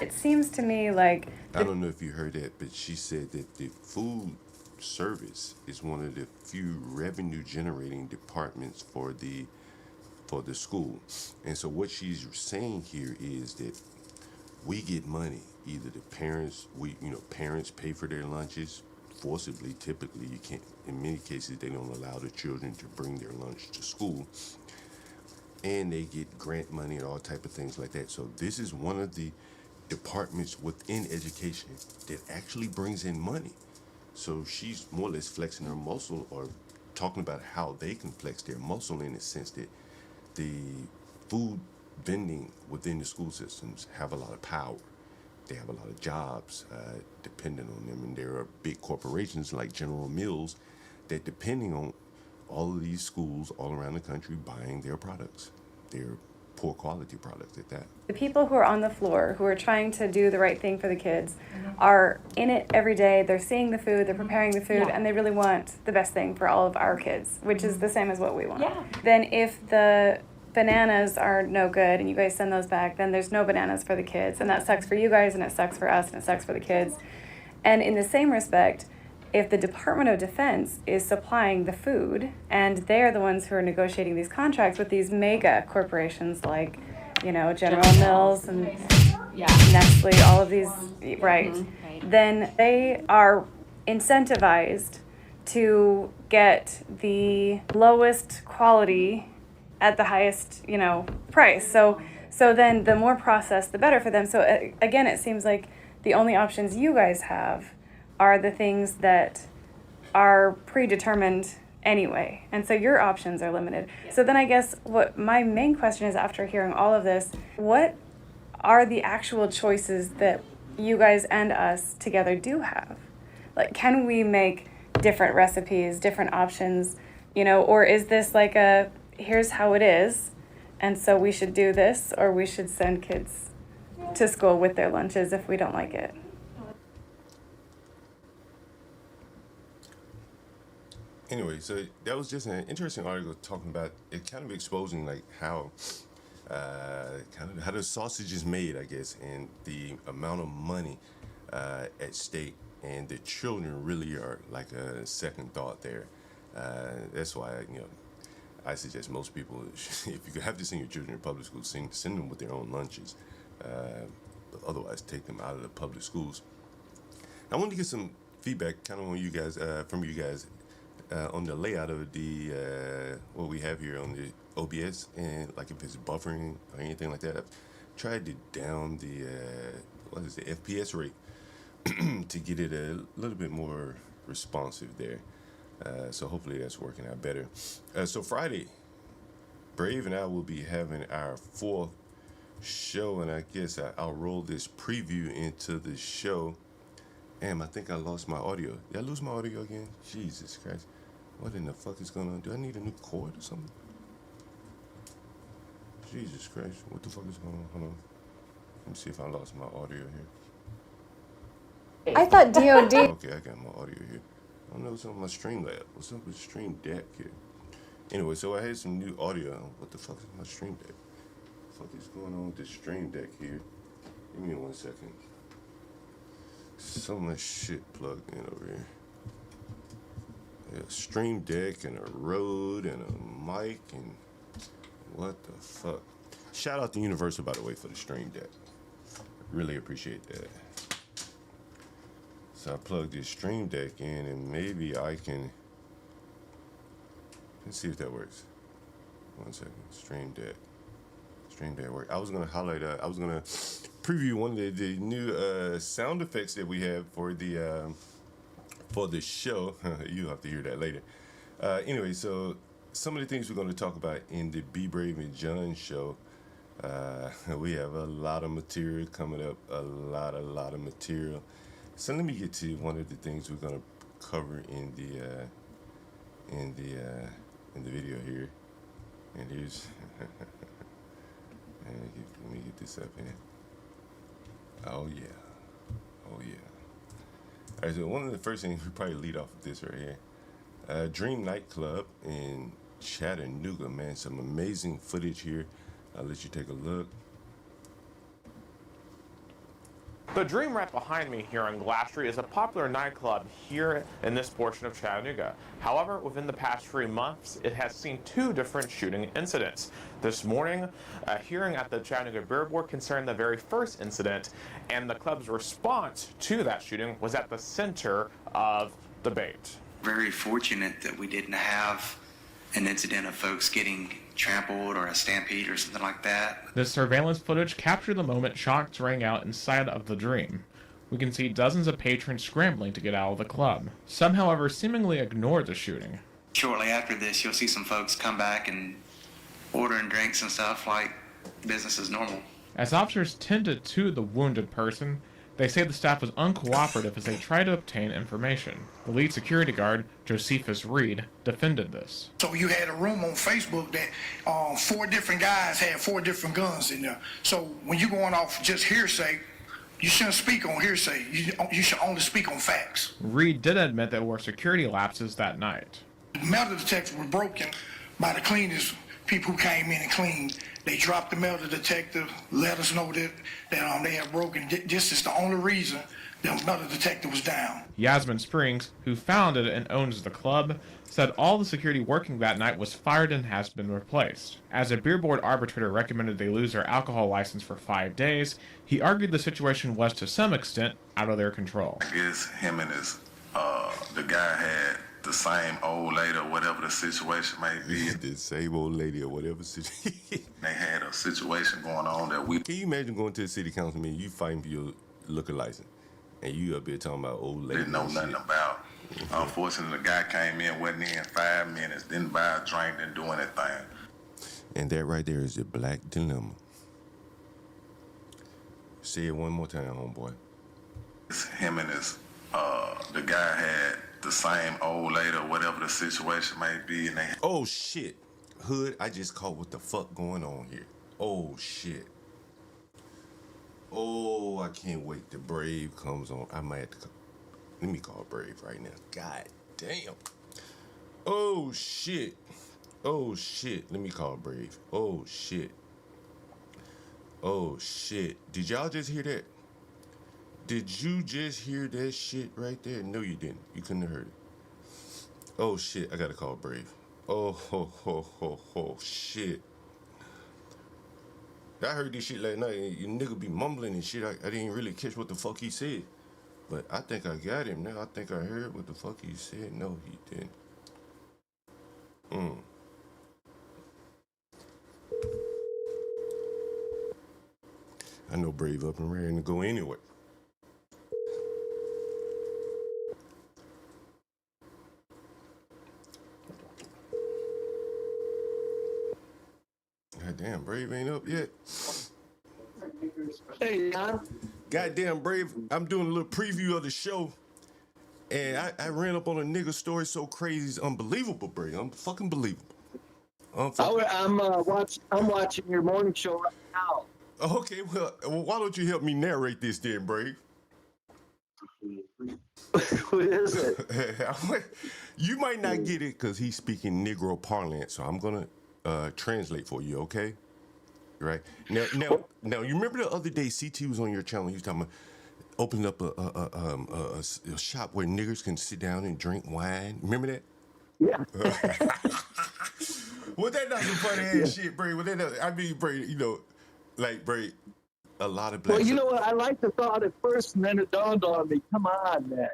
It seems to me like... I don't know if you heard that, but she said that the food service is one of the few revenue generating departments for the school. And so what she's saying here is that we get money. Either the parents, parents pay for their lunches forcibly. Typically, you can't. In many cases, they don't allow the children to bring their lunch to school, and they get grant money and all type of things like that. So this is one of the departments within education that actually brings in money. So she's more or less flexing her muscle, or talking about how they can flex their muscle, in the sense that the food vending within the school systems have a lot of power. They have a lot of jobs dependent on them, and there are big corporations like General Mills that depending on all of these schools all around the country buying their products, their poor quality products at that. The people who are on the floor, who are trying to do the right thing for the kids, are in it every day. They're seeing the food, they're preparing the food, and they really want the best thing for all of our kids, which is the same as what we want. Then if the bananas are no good and you guys send those back, then there's no bananas for the kids, and that sucks for you guys, and it sucks for us, and it sucks for the kids. And in the same respect, if the Department of Defense is supplying the food, and they're the ones who are negotiating these contracts with these mega corporations like, General Mills and Nestle, all of these, then they are incentivized to get the lowest quality at the highest, price. So then the more processed, the better for them. So again, it seems like the only options you guys have are the things that are predetermined anyway. And so your options are limited. So then I guess what my main question is, after hearing all of this, what are the actual choices that you guys and us together do have? Like, can we make different recipes, different options, or is this like a, here's how it is, and so we should do this, or we should send kids to school with their lunches if we don't like it? Anyway, so that was just an interesting article talking about it, kind of exposing like how how the sausage is made, I guess, and the amount of money at stake, and the children really are like a second thought there. That's why I suggest most people, if you have to send your children to public schools, send them with their own lunches. Otherwise, take them out of the public schools. I wanted to get some feedback, kind of on you guys, from you guys, on the layout of the what we have here on the OBS, and like if it's buffering or anything like that, I've tried to down the what is the FPS rate to get it a little bit more responsive there. So hopefully that's working out better. So Friday, Brave and I will be having our 4th show, and I guess I'll roll this preview into the show. Damn, I think I lost my audio. Did I lose my audio again? Jesus Christ. What in the fuck is going on? Do I need a new cord or something? Jesus Christ. What the fuck is going on? Hold on. Let me see if I lost my audio here. I thought DOD. Okay, I got my audio here. I don't know what's up with my Stream Lab. What's up with Stream Deck here? Anyway, so I had some new audio. What the fuck is my Stream Deck? What the fuck is going on with this Stream Deck here? Give me 1 second. So much shit plugged in over here. A Stream Deck and a Rode and a mic and what the fuck. Shout out to Universal, by the way, for the Stream Deck. Really appreciate that. So I plugged this Stream Deck in and maybe I can, let's see if that works. 1 second. Stream Deck work. I was gonna highlight I was gonna preview one of the new sound effects that we have for the show. You'll have to hear that later. Anyway, so some of the things we're going to talk about in the Be Brave and John show. We have a lot of material coming up, a lot of material. So let me get to one of the things we're going to cover in the video here. And here's let me get this up here. Oh yeah. All right, so one of the first things we probably lead off with this right here. Dream Nightclub in Chattanooga, man. Some amazing footage here. I'll let you take a look. The Dream right behind me here on Glass Street is a popular nightclub here in this portion of Chattanooga. However, within the past 3 months, it has seen 2 different shooting incidents. This morning, a hearing at the Chattanooga Beer Board concerned the very first incident, and the club's response to that shooting was at the center of debate. Very fortunate that we didn't have an incident of folks getting trampled or a stampede or something like that. This surveillance footage captured the moment shots rang out inside of the Dream. We can see dozens of patrons scrambling to get out of the club. Some, however, seemingly ignored the shooting. Shortly after this, you'll see some folks come back and ordering drinks and stuff like business as normal. As officers tended to the wounded person, they say the staff was uncooperative as they tried to obtain information. The lead security guard, Josephus Reed, defended this. So you had a room on Facebook that 4 different guys had 4 different guns in there. So when you're going off just hearsay, you shouldn't speak on hearsay. You should only speak on facts. Reed did admit there were security lapses that night. The metal detectors were broken by the cleaners, people who came in and cleaned. They dropped the metal detector, let us know that they had broken. This is the only reason the metal detector was down. Yasmin Springs, who founded and owns the club, said all the security working that night was fired and has been replaced. As a beer board arbitrator recommended they lose their alcohol license for 5 days, he argued the situation was to some extent out of their control. I guess him and the guy had the same old lady or whatever the situation may be. The same old lady or whatever situation. They had a situation going on that we... Can you imagine going to a city council meeting, you fighting for your liquor license, and you up here talking about old lady? Didn't know nothing about. Unfortunately, the guy came in, wasn't in 5 minutes, didn't buy a drink, didn't do anything. And that right there is the black dilemma. Say it one more time, homeboy. It's him and the guy had the same old lady or whatever the situation may be, and they... Oh shit, Hood, I just caught what the fuck going on here. Oh shit. Oh, I can't wait till Brave comes on. I might have to let me call Brave right now. God damn. Oh shit. Oh shit. Let me call Brave. Oh shit. Oh shit. Did y'all just hear that? Did you just hear that shit right there? No, you didn't. You couldn't have heard it. Oh shit, I gotta call Brave. Oh shit. I heard this shit last night and you nigga be mumbling and shit. I didn't really catch what the fuck he said. But I think I got him now. I think I heard what the fuck he said. No, he didn't. I know Brave up and ready to go anyway. Goddamn, Brave ain't up yet. Hey, John. Goddamn, Brave, I'm doing a little preview of the show. And I ran up on a nigga story so crazy, it's unbelievable, Brave. Fucking believable. I'm watching your morning show right now. Okay, well, why don't you help me narrate this then, Brave? Who is it? You might not get it because he's speaking Negro parlance, so I'm gonna translate for you, okay? Right now, you remember the other day CT was on your channel. He was talking about opening up a shop where niggers can sit down and drink wine. Remember that? Yeah. Well, that not some funny ass shit, Brave. Well, I mean, Brave, you know, like Brave, a lot of black. Well, you know what? I like the thought at first, and then it dawned on me. Come on, man.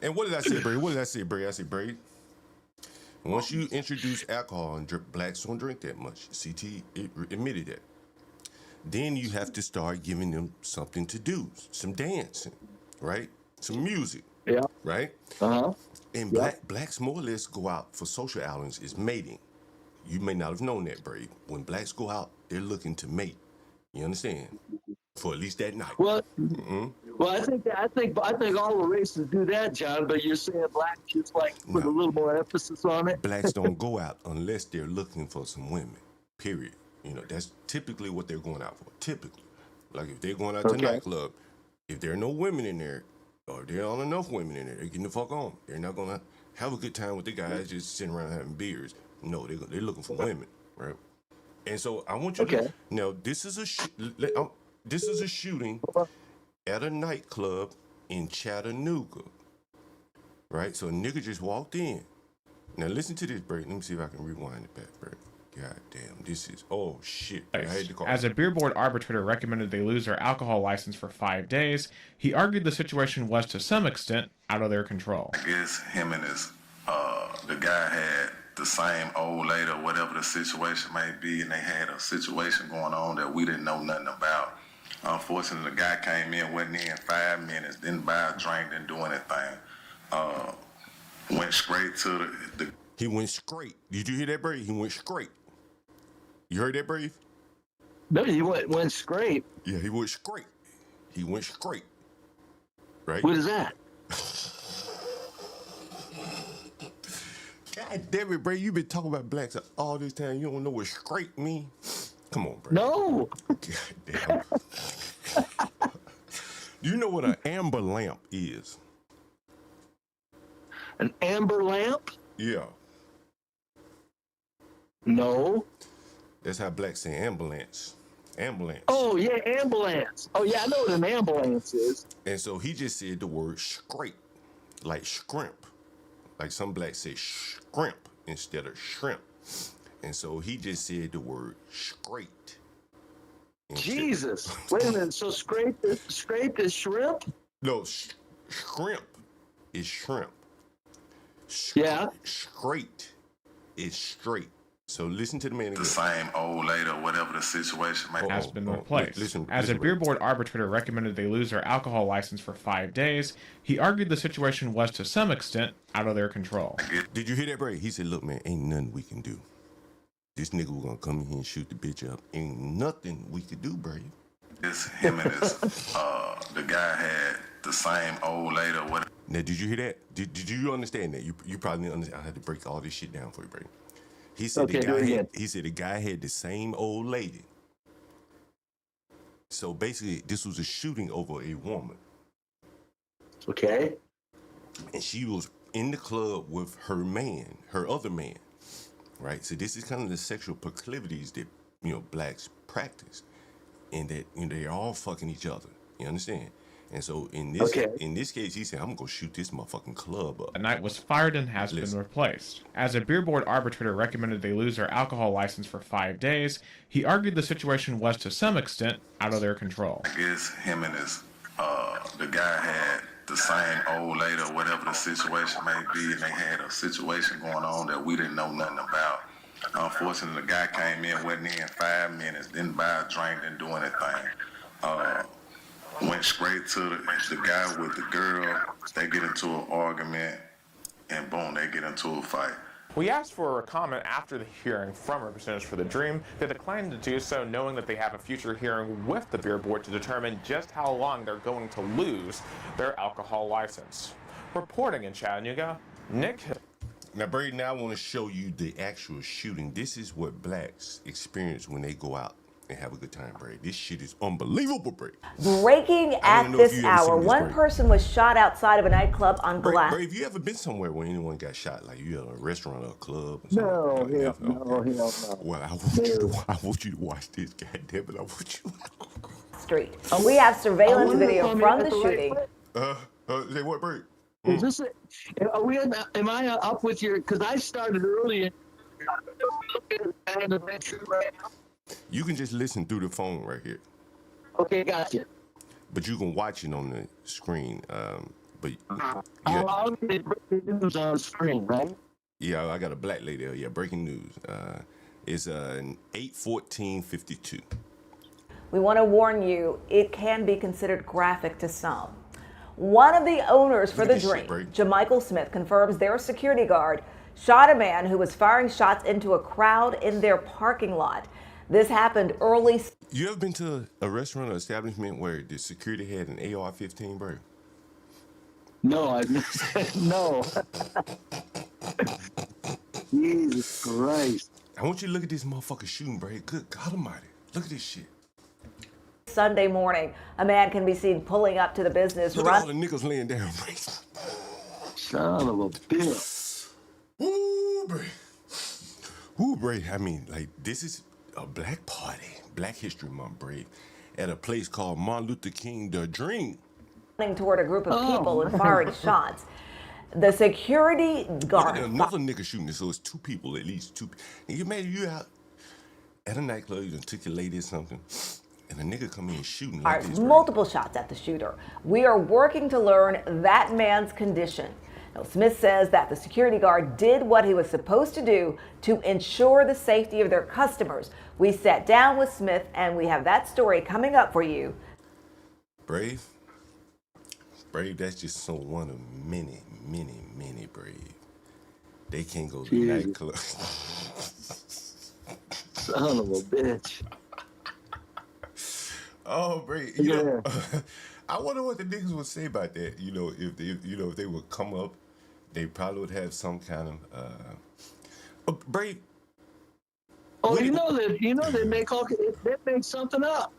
And what did I say, Brave? What did I say, Brave? I said, Brave. Once you introduce alcohol and blacks don't drink that much, CT admitted that. Then you have to start giving them something to do, some dancing, right? Some music, yeah, right? And blacks more or less go out for social outings is mating. You may not have known that, Brave. When blacks go out, they're looking to mate. You understand? For at least that night. Well, well, I think all the races do that, John. But you're saying black just like put a little more emphasis on it. Blacks don't go out unless they're looking for some women. Period. You know, that's typically what they're going out for. Typically, like if they're going out to a nightclub, if there are no women in there, or there aren't enough women in there, they're getting the fuck on. They're not gonna have a good time with the guys just sitting around having beers. No, they're looking for women, right? And so I want you to now. This is a shooting at a nightclub in Chattanooga, right? So a nigga just walked in. Now listen to this, Brady. Let me see if I can rewind it back, Brady. God damn, this is shit. I had to call As a beer board arbitrator recommended they lose their alcohol license for 5 days, he argued the situation was to some extent out of their control. I guess him and the guy had the same old lady or whatever the situation may be, and they had a situation going on that we didn't know nothing about. Unfortunately, the guy came in, wasn't in 5 minutes, didn't buy a drink, didn't do anything. Went straight to the He went straight. Did you hear that, Brave? He went straight. You heard that, Brave? No, he went straight. Yeah, he went straight. He went straight. Right? What is that? God damn it, Brave. You've been talking about blacks all this time. You don't know what straight means? Come on, Brave. No. God damn. Do you know what an amber lamp is? An amber lamp? Yeah. No. That's how blacks say ambulance. Ambulance. Oh, yeah, ambulance. Oh, yeah, I know what an ambulance is. And so he just said the word scrape, like shrimp. Like some blacks say shrimp instead of shrimp. And so he just said the word scraped. Jesus. Wait a minute. So scraped is shrimp? No, shrimp is shrimp. Yeah. Straight is straight. So listen to the man again. The same old lady or whatever the situation may be. Has been replaced. As a beer board arbitrator recommended they lose their alcohol license for 5 days, he argued the situation was to some extent out of their control. Did you hear that, Brady? He said, look, man, ain't nothing we can do. This nigga was gonna come in here and shoot the bitch up. Ain't nothing we could do, Brady. It's him and the guy had the same old lady or whatever. Now, did you hear that? Did you understand that? You probably didn't understand. I had to break all this shit down for you, Brady. He said the guy had the same old lady. So basically, this was a shooting over a woman. Okay. And she was in the club with her man, her other man, right? So this is kind of the sexual proclivities that, blacks practice, and that, they're all fucking each other. You understand? And so in this case, he said, I'm going to shoot this motherfucking club up. The night was fired and has been replaced. As a beer board arbitrator recommended they lose their alcohol license for 5 days, he argued the situation was to some extent out of their control. I guess him and the guy had the same old lady or whatever the situation may be, and they had a situation going on that we didn't know nothing about. Unfortunately, the guy came in, wasn't in 5 minutes, didn't buy a drink, didn't do anything. Went straight to the guy with the girl. They get into an argument, and boom, they get into a fight. We asked for a comment after the hearing from representatives for the Dream. They declined to do so, knowing that they have a future hearing with the beer board to determine just how long they're going to lose their alcohol license. Reporting in Chattanooga, Nick Hill. Now, Brady, now I want to show you the actual shooting. This is what blacks experience when they go out and have a good time, Brady. This shit is unbelievable, Brady. Breaking at this hour, one person was shot outside of a nightclub on Glass. Brave, you ever been somewhere where anyone got shot? Like you at a restaurant or a club? Or no, hell no. Well, I want you to watch this. God damn it, I want you. Street. We have surveillance video from the shooting. Say what, Brave? Is this it? Am I up with your? Because I started early. You can just listen through the phone right here. Okay, gotcha. But you can watch it on the screen. But I'll get breaking news on the screen, right? Yeah, I got a black lady. Yeah, breaking news. It's 8/14/52. We want to warn you, it can be considered graphic to some. One of the owners for the Dream, Jamichael Smith, confirms their security guard shot a man who was firing shots into a crowd in their parking lot. This happened early. You ever been to a restaurant or establishment where the security had an AR-15, bro? No, no. Jesus Christ. I want you to look at this motherfucker shooting, bro. Good God Almighty. Look at this shit. Sunday morning, a man can be seen pulling up to the business. Look at all the niggas laying down, bro. Son of a bitch. Ooh, bro. Ooh, bro. I mean, like, this is a black party, Black History Month, Brave, at a place called Martin Luther King, The Dream. Running toward a group of people and firing shots. The security guard. Another nigga shooting this, so it's two people, at least two. And you imagine you out at a nightclub, you done took your lady or something, and a nigga come in shooting like this. Multiple shots at the shooter. We are working to learn that man's condition. Now, Smith says that the security guard did what he was supposed to do to ensure the safety of their customers. We sat down with Smith, and we have that story coming up for you. Brave, that's just so one of many, Brave. They can't go to the nightclub. Son of a bitch. Oh, Brave, you know, I wonder what the niggas would say about that. You know, if they would come up, they probably would have some kind of Brave. Oh, they make something up.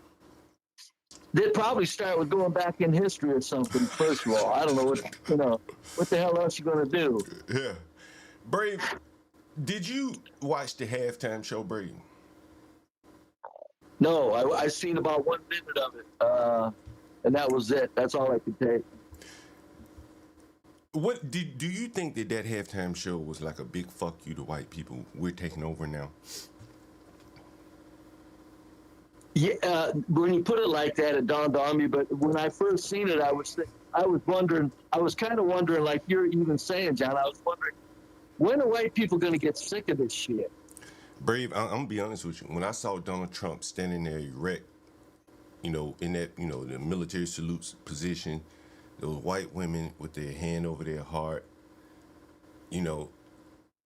They'd probably start with going back in history or something. First of all, I don't know what the hell else you gonna do. Yeah, Brave. Did you watch the halftime show, Brave? No, I seen about 1 minute of it, and that was it. That's all I could take. What do you think that halftime show was like a big fuck you to white people? We're taking over now. Yeah, when you put it like that, it dawned on me. But when I first seen it, I was kind of wondering, like you're even saying, John. I was wondering, when are white people going to get sick of this shit? Brave, I'm gonna be honest with you. When I saw Donald Trump standing there erect, in that, the military salutes position, those white women with their hand over their heart, to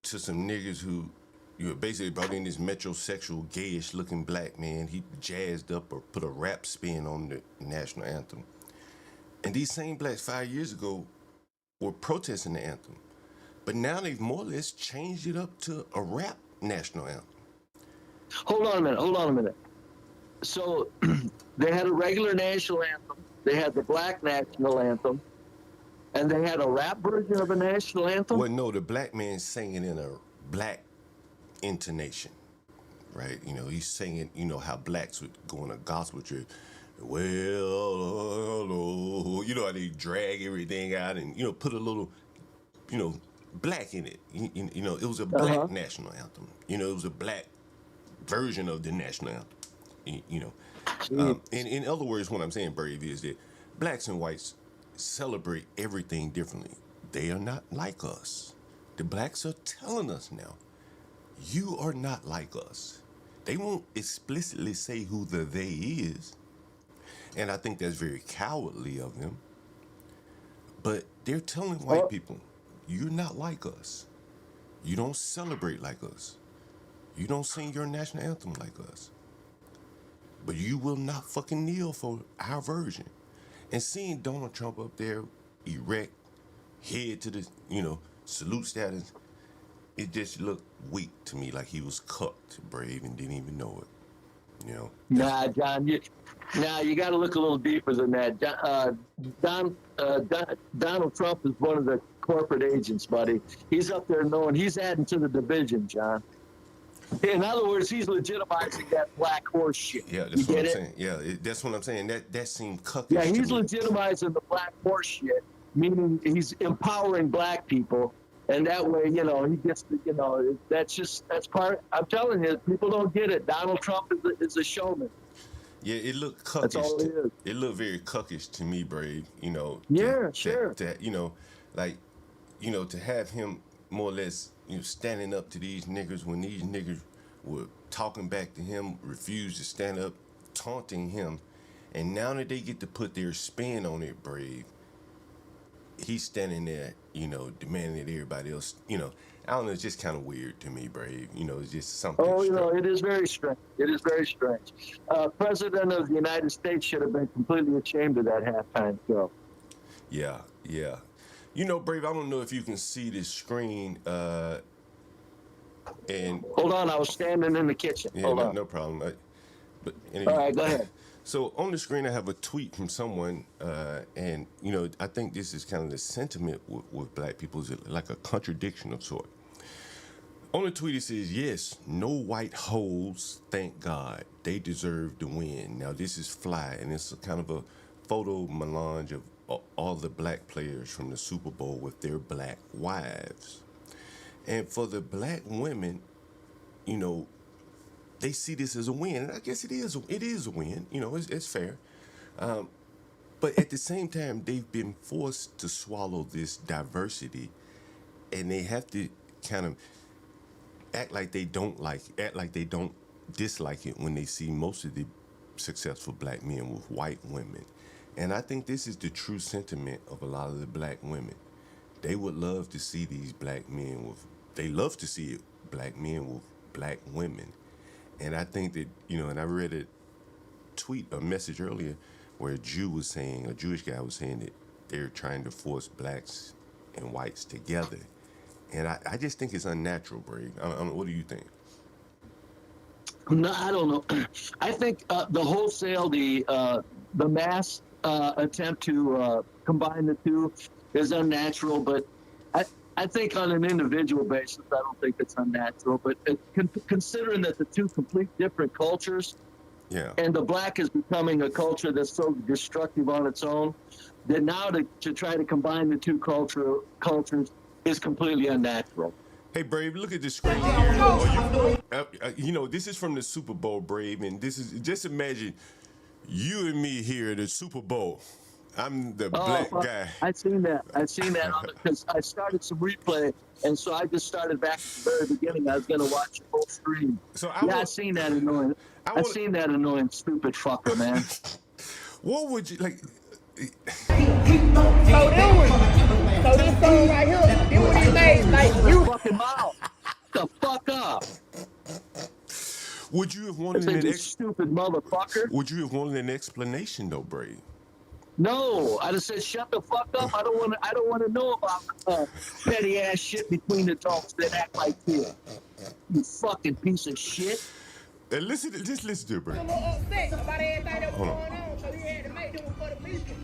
some niggas who you basically brought in this metrosexual, gayish looking black man. He jazzed up or put a rap spin on the national anthem. And these same blacks 5 years ago were protesting the anthem. But now they've more or less changed it up to a rap national anthem. Hold on a minute. So they had a regular national anthem. They had the black national anthem. And they had a rap version of a national anthem? Well, no, the black man singing in a black intonation, right? He's singing, how blacks would go in a gospel church. Well, how they drag everything out and, put a little, black in it. It was a black national anthem. It was a black version of the national anthem. In other words, what I'm saying, Brave, is that blacks and whites celebrate everything differently. They are not like us. The blacks are telling us now, you are not like us. They won't explicitly say who the they is. And I think that's very cowardly of them. But they're telling white people, you're not like us. You don't celebrate like us. You don't sing your national anthem like us. But you will not fucking kneel for our version. And seeing Donald Trump up there erect, head to the, salute status, it just looked weak to me, like he was cucked, Brave, and didn't even know it. Nah, John, you got to look a little deeper than that. Donald Trump is one of the corporate agents, buddy. He's up there knowing he's adding to the division, John. In other words, he's legitimizing that black horse shit. Yeah, that's what I'm saying. Yeah, that's what I'm saying. That seemed cuckish. Yeah, he's to me. legitimizing the black horse shit, meaning he's empowering black people. And that way, he gets to, that's part, I'm telling you, people don't get it. Donald Trump is a showman. Yeah, it looked cuckish. That's all it is. It looked very cuckish to me, Brave. Yeah, sure. To have him more or less, standing up to these niggas when these niggas were talking back to him, refused to stand up, taunting him. And now that they get to put their spin on it, Brave, he's standing there, demanding that everybody else, I don't know, it's just kind of weird to me, Brave. It's just something. Oh, it is very strange. It is very strange. President of the United States should have been completely ashamed of that halftime show. Yeah. Brave, I don't know if you can see this screen. And hold on, I was standing in the kitchen. Yeah, no problem. But anyway, all right, go ahead. So on the screen, I have a tweet from someone, and I think this is kind of the sentiment with black people, is like a contradiction of sort. On the tweet, it says, "Yes, no white hoes. Thank God, they deserve to win." Now this is fly, and it's a kind of a photo melange of all the black players from the Super Bowl with their black wives, and for the black women, they see this as a win, and I guess it is a win. It's fair. But at the same time, they've been forced to swallow this diversity, and they have to kind of act like they don't dislike it when they see most of the successful black men with white women. And I think this is the true sentiment of a lot of the black women. They would love to see these black men black men with black women. And I think that, and I read a message earlier where a Jewish guy was saying that they're trying to force blacks and whites together. And I just think it's unnatural, Brave. I don't know, what do you think? No, I don't know. I think the wholesale, the mass attempt to combine the two is unnatural, but I think on an individual basis, I don't think it's unnatural. But considering that the two complete different cultures, and the black is becoming a culture that's so destructive on its own, that now to try to combine the two cultures is completely unnatural. Hey, Brave, look at the screen here. This is from the Super Bowl, Brave, and this is, just imagine you and me here at the Super Bowl. I'm the black guy. I've seen that because I started some replay, and so I just started back at the very beginning. I was going to watch the whole stream. I've seen that annoying. I've seen that annoying stupid fucker, man. What would you like? So this song right here, it what he made, like you fucking mouth. The fuck up. Would you have wanted an stupid motherfucker? Would you have wanted an explanation though, Brave? No, I'd have said shut the fuck up. I don't want to know about petty ass shit between the dogs that act like you. You fucking piece of shit. Just listen to it, Brave. Upset about everything that was going on, so he had to make them for the people.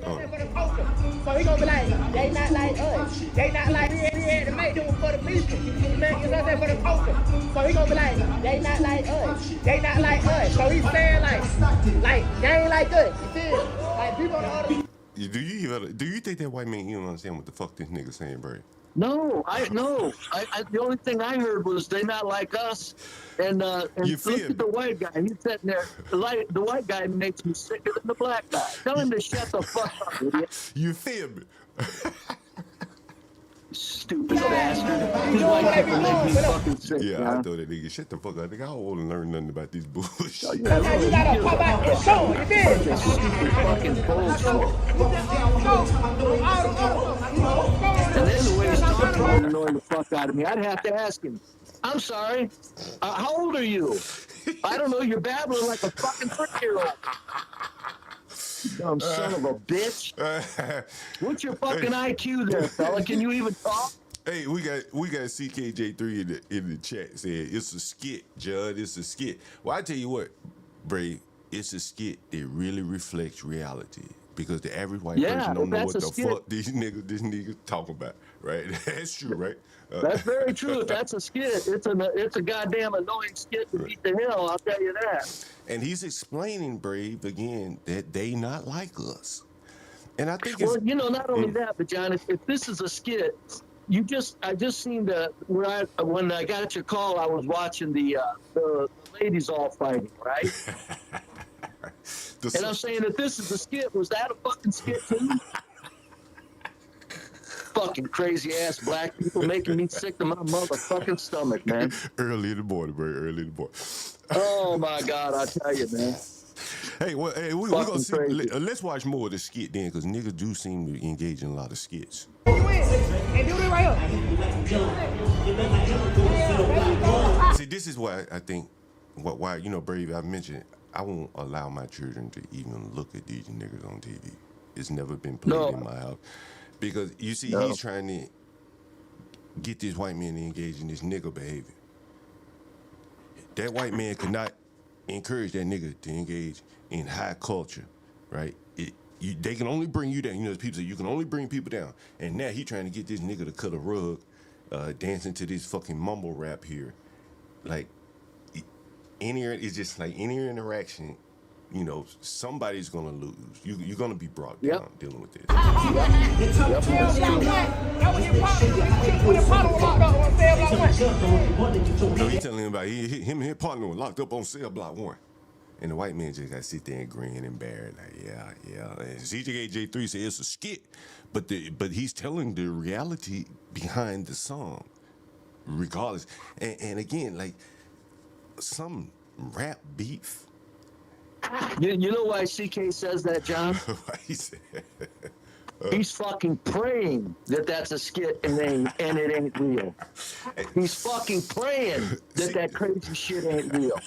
For the poker. So he gonna be like, they not like us. They not like, he had to make them for the people. For the poker. So he gonna be like, they not like us. They not like us. So he's saying like, they ain't like us. You feel? Like people on the other. Do you think that white man, you don't understand what the fuck this nigga saying, Brave? No, the only thing I heard was they not like us. And look at the white guy. He's sitting there. The white guy makes me sicker than the black guy. Tell him to shut the fuck up, idiot. You feel me? Stupid bastard. These white people make me fucking sick. Yeah, I told that nigga, shut the fuck up. Nigga, I don't want to learn nothing about this bullshit. Sometimes you gotta pop out and show, you did. Stupid fucking bullshit. And then the way he's talking is annoying the fuck out of me. I'd have to ask him, I'm sorry, how old are you? I don't know, you're babbling like a fucking 3-year-old. Dumb son of a bitch. What's your fucking IQ there, fella? Can you even talk? Hey, we got CKJ3 in the chat saying it's a skit, Judd. It's a skit. Well, I tell you what, Brave, it's a skit that really reflects reality. Because the average white person don't know what the fuck this nigga talking about, right? That's true, right? That's very true. That's a skit. It's a goddamn annoying skit to beat the hell, I'll tell you that. And he's explaining, Brave, again, that they not like us. And I think well, you know, not only that, but John, if this is a skit, I just seen when I got your call, I was watching the ladies all fighting, right? And I'm saying that this is a skit. Was that a fucking skit too? Fucking crazy ass black people making me sick to my motherfucking stomach, man. Early in the morning, bro. Early in the morning. Oh my God, I tell you, man. Hey, well, we gonna see. Let's watch more of the skit then, because niggas do seem to engage in a lot of skits. See, this is why I think, why you know, Brave, I mentioned, I won't allow my children to even look at these niggas on TV. It's never been played in my house. Because, you see, he's trying to get this white man to engage in this nigga behavior. That white man could not encourage that nigga to engage in high culture, right? They can only bring you down. You know, people say you can only bring people down. And now he trying to get this nigga to cut a rug, dancing to this fucking mumble rap here. Like, it's just like any interaction, you know, somebody's gonna lose. You're gonna be brought down dealing with this. No, he telling him about him and his partner were locked up on cell block 1. And the white man just got to sit there and grin and bear it. Like, yeah. And CKJ3 said it's a skit, but he's telling the reality behind the song, regardless. And again, like, some rap beef. You know why CK says that, John? He's fucking praying that that's a skit and it ain't real. He's fucking praying that crazy shit ain't real.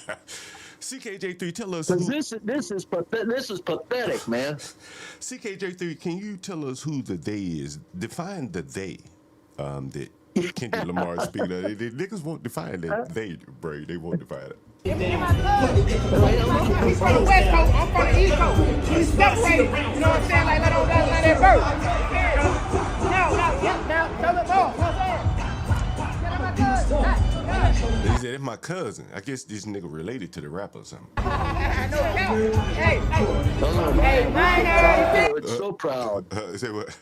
CKJ3, tell us. This is pathetic, man. CKJ3, can you tell us who the they is? Define the they. That Kendrick Lamar is speaking of. The niggas won't define that they, bro. They won't define it. He's from the West Coast, I'm from the East Coast. He's separated, you know what I'm saying? Like, let that bird. Now, tell the ball, what's that? He said, it's my cousin. I guess this nigga related to the rapper or something. Hey, it's so proud. Say what?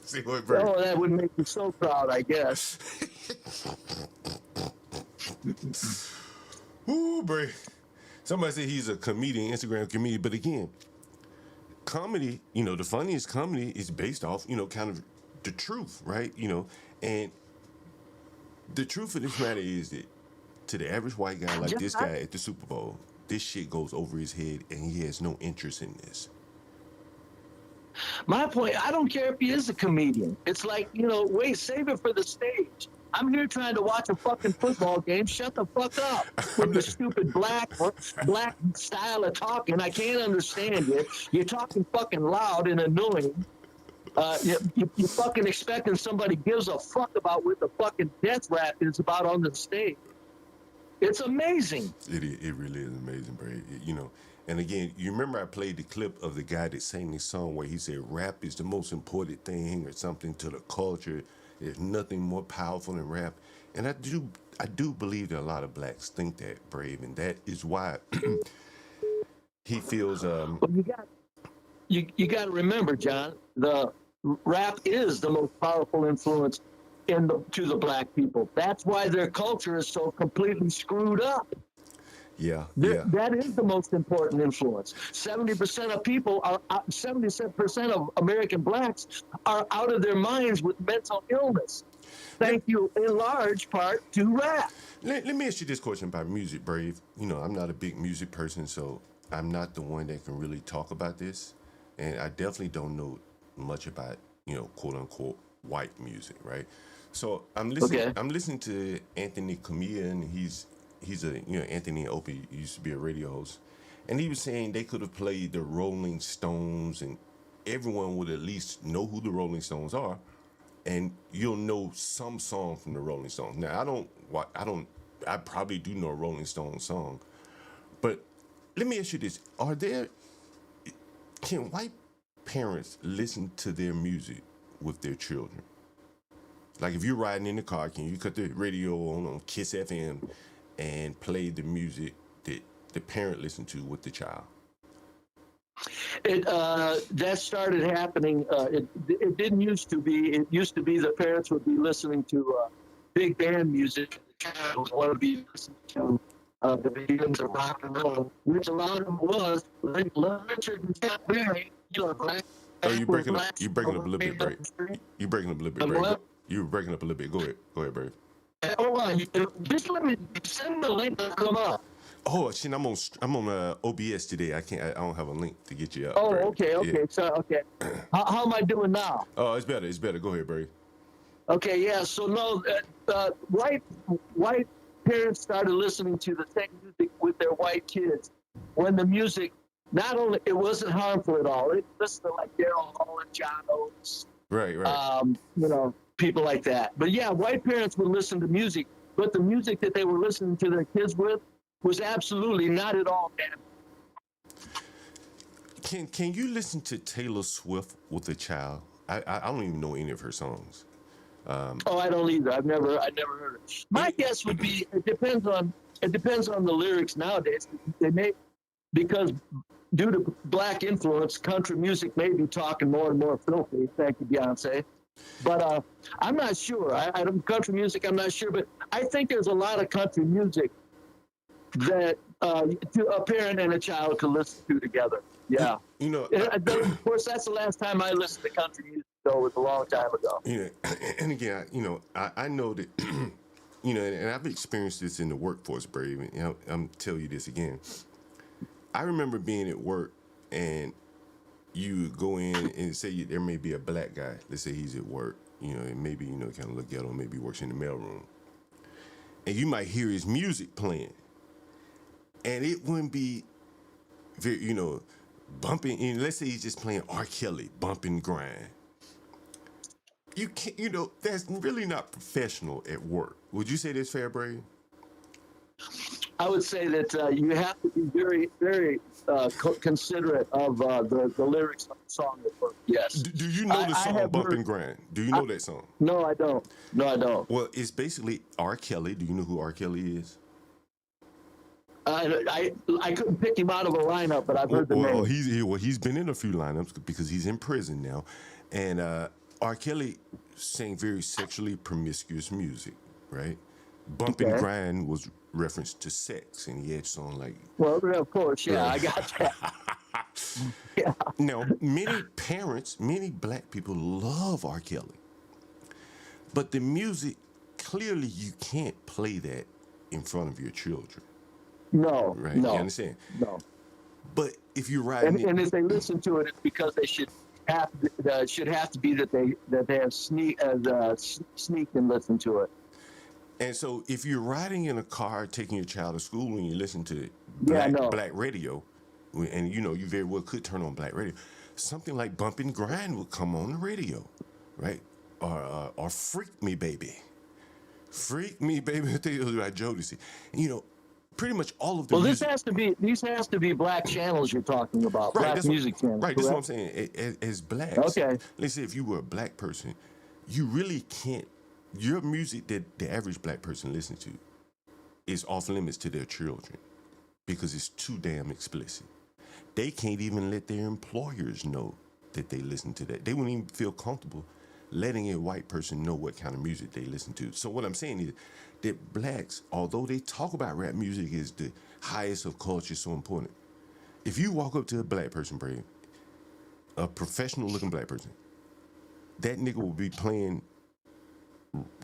Say what, bro? Oh, that would make me so proud, I guess. Ooh, bro. Somebody said he's a comedian, Instagram comedian. But again, comedy, you know, the funniest comedy is based off, you know, kind of the truth, right? You know, and the truth of this matter is that to the average white guy like this guy at the Super Bowl, this shit goes over his head and he has no interest in this. My point, I don't care if he is a comedian. It's like, you know, wait, save it for the stage. I'm here trying to watch a fucking football game. Shut the fuck up with your stupid black style of talking. I can't understand it. You're talking fucking loud and annoying. You fucking expecting somebody gives a fuck about what the fucking death rap is about on the stage. It's amazing. It really is amazing, bro. You know, and again, you remember I played the clip of the guy that sang this song where he said rap is the most important thing or something to the culture. There's nothing more powerful than rap. And I do believe that a lot of blacks think that, Brave, and that is why he feels you got to remember, John, the rap is the most powerful influence to the black people. That's why their culture is so completely screwed up. Yeah. That is the most important influence. 70% of people are 70% of American blacks are out of their minds with mental illness. Thank you, in large part, to rap. Let me ask you this question about music, Brave. I'm not a big music person, so I'm not the one that can really talk about this. And I definitely don't know much about, quote unquote, white music, right? So I'm listening. Okay. I'm listening to Anthony Camilla, and he's Anthony Opie used to be a radio host, and he was saying they could have played the Rolling Stones, and everyone would at least know who the Rolling Stones are, and you'll know some song from the Rolling Stones. Now I probably do know a Rolling Stones song, but let me ask you this: can white parents listen to their music with their children? Like if you're riding in the car, can you cut the radio on Kiss FM and play the music that the parent listened to with the child? That started happening. It didn't used to be. It used to be the parents would be listening to big band music. The child would want to be listening to the beginnings of rock and roll, which a lot of them was like Richard and Chuck Berry. Black. Oh, you're breaking up a little bit, Brave. You're breaking up a little bit, Brave. You're breaking up a little bit. Go ahead, Brave. Hold on, just let me send the link to come up. Oh shit! I'm on OBS today. I don't have a link to get you up. Oh, Brave. okay. Yeah. So okay. How am I doing now? Oh, it's better. Go ahead, Brave. Okay, yeah. So no, white parents started listening to the same music with their white kids when the music not only it wasn't harmful at all. It listened to like Daryl Hall and John Oates. Right. People like that. But yeah, white parents would listen to music, but the music that they were listening to their kids with was absolutely not at all bad. Can you listen to Taylor Swift with a child? I don't even know any of her songs. I don't either. I've never heard it. My guess would be it depends on the lyrics nowadays. They may, because due to black influence, country music may be talking more and more filthy. Thank you, Beyonce. But I'm not sure. I don't country music. I'm not sure, but I think there's a lot of country music that a parent and a child can listen to together. Yeah. Of course, that's the last time I listened to country music. Though it was a long time ago. And again, I know that, and I've experienced this in the workforce, Brave. And I'm tell you this again. I remember being at work and you would go in and say there may be a black guy. Let's say he's at work, and maybe, kind of look ghetto, maybe works in the mailroom. And you might hear his music playing. And it wouldn't be very, bumping. And let's say he's just playing R. Kelly, bump and grind. You can't, that's really not professional at work. Would you say that's fair, Brave? I would say that you have to be very, very considerate of the lyrics of the song at work. Yes. Do you know the song Bump and Grind? Do you know that song? No, I don't. Well, it's basically R. Kelly. Do you know who R. Kelly is? I couldn't pick him out of a lineup, but I've heard the name. He's been in a few lineups because he's in prison now. And R. Kelly sang very sexually promiscuous music, right? Bump and Grind was reference to sex, and he had songs like... Well, of course, yeah, I got that. Yeah. Now, many black people love R. Kelly. But the music, clearly you can't play that in front of your children. No, right? No. You understand? No. But if you're right... And if they listen to it, it's because they should have to be that they have sneak and listen to it. And so if you're riding in a car taking your child to school and you listen to black radio, and you very well could turn on black radio, something like Bump and Grind would come on the radio, right? Or Freak Me Baby. Freak Me Baby, I think it was by Jodeci. Pretty much all of the music. These has to be black channels you're talking about, right, black music channels. Right, that's what I'm saying. As blacks, okay. Let's say if you were a black person, you really can't. Your music that the average black person listens to is off limits to their children because it's too damn explicit. They can't even let their employers know that they listen to that. They wouldn't even feel comfortable letting a white person know what kind of music they listen to. So what I'm saying is that blacks, although they talk about rap music is the highest of culture, so important. If you walk up to a black person, Brave, a professional looking black person, that nigga will be playing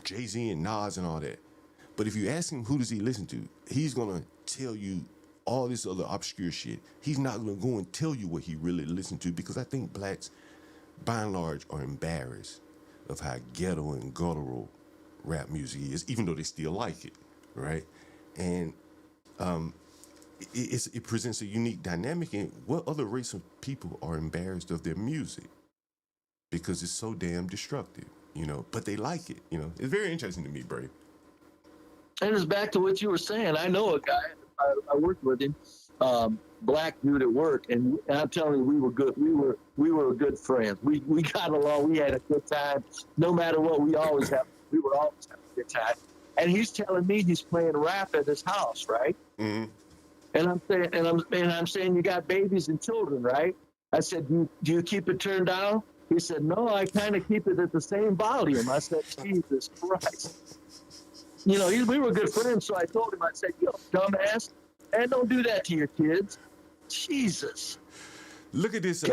Jay-Z and Nas and all that. But if you ask him who does he listen to, he's gonna tell you all this other obscure shit. He's not gonna go and tell you what he really listened to, because I think blacks, by and large, are embarrassed of how ghetto and guttural rap music is, even though they still like it, right? And it presents a unique dynamic. And what other race of people are embarrassed of their music? Because it's so damn destructive, you know, but they like it, you know. It's very interesting to me, Brave. And it's back to what you were saying. I know a guy, I worked with him, black dude at work, and I'm telling you, we were good. We were good friends. We got along. We had a good time. No matter what, we would always have a good time. And he's telling me he's playing rap at his house, right? Mm-hmm. And I'm saying you got babies and children, right? I said, do you keep it turned down? He said, no, I kind of keep it at the same volume. I said, Jesus Christ. You know, we were good friends, so I told him, I said, yo, dumbass, and don't do that to your kids. Jesus. Look at this.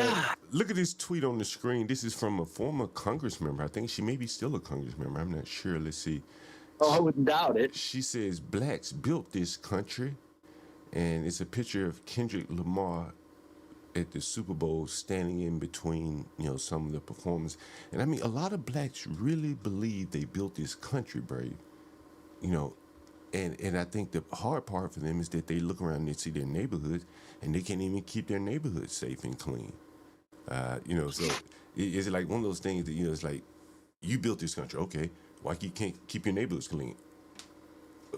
Look at this tweet on the screen. This is from a former Congress member. I think she may be still a Congress member. I'm not sure. Let's see. Oh, I wouldn't doubt it. She says, blacks built this country. And it's a picture of Kendrick Lamar at the Super Bowl standing in between, you know, some of the performers. And I mean, a lot of blacks really believe they built this country, Brave. You know, and I think the hard part for them is that they look around and they see their neighborhoods and they can't even keep their neighborhood safe and clean. You know, so it's like one of those things that, you know, it's like, you built this country, okay, why you can't keep your neighborhoods clean?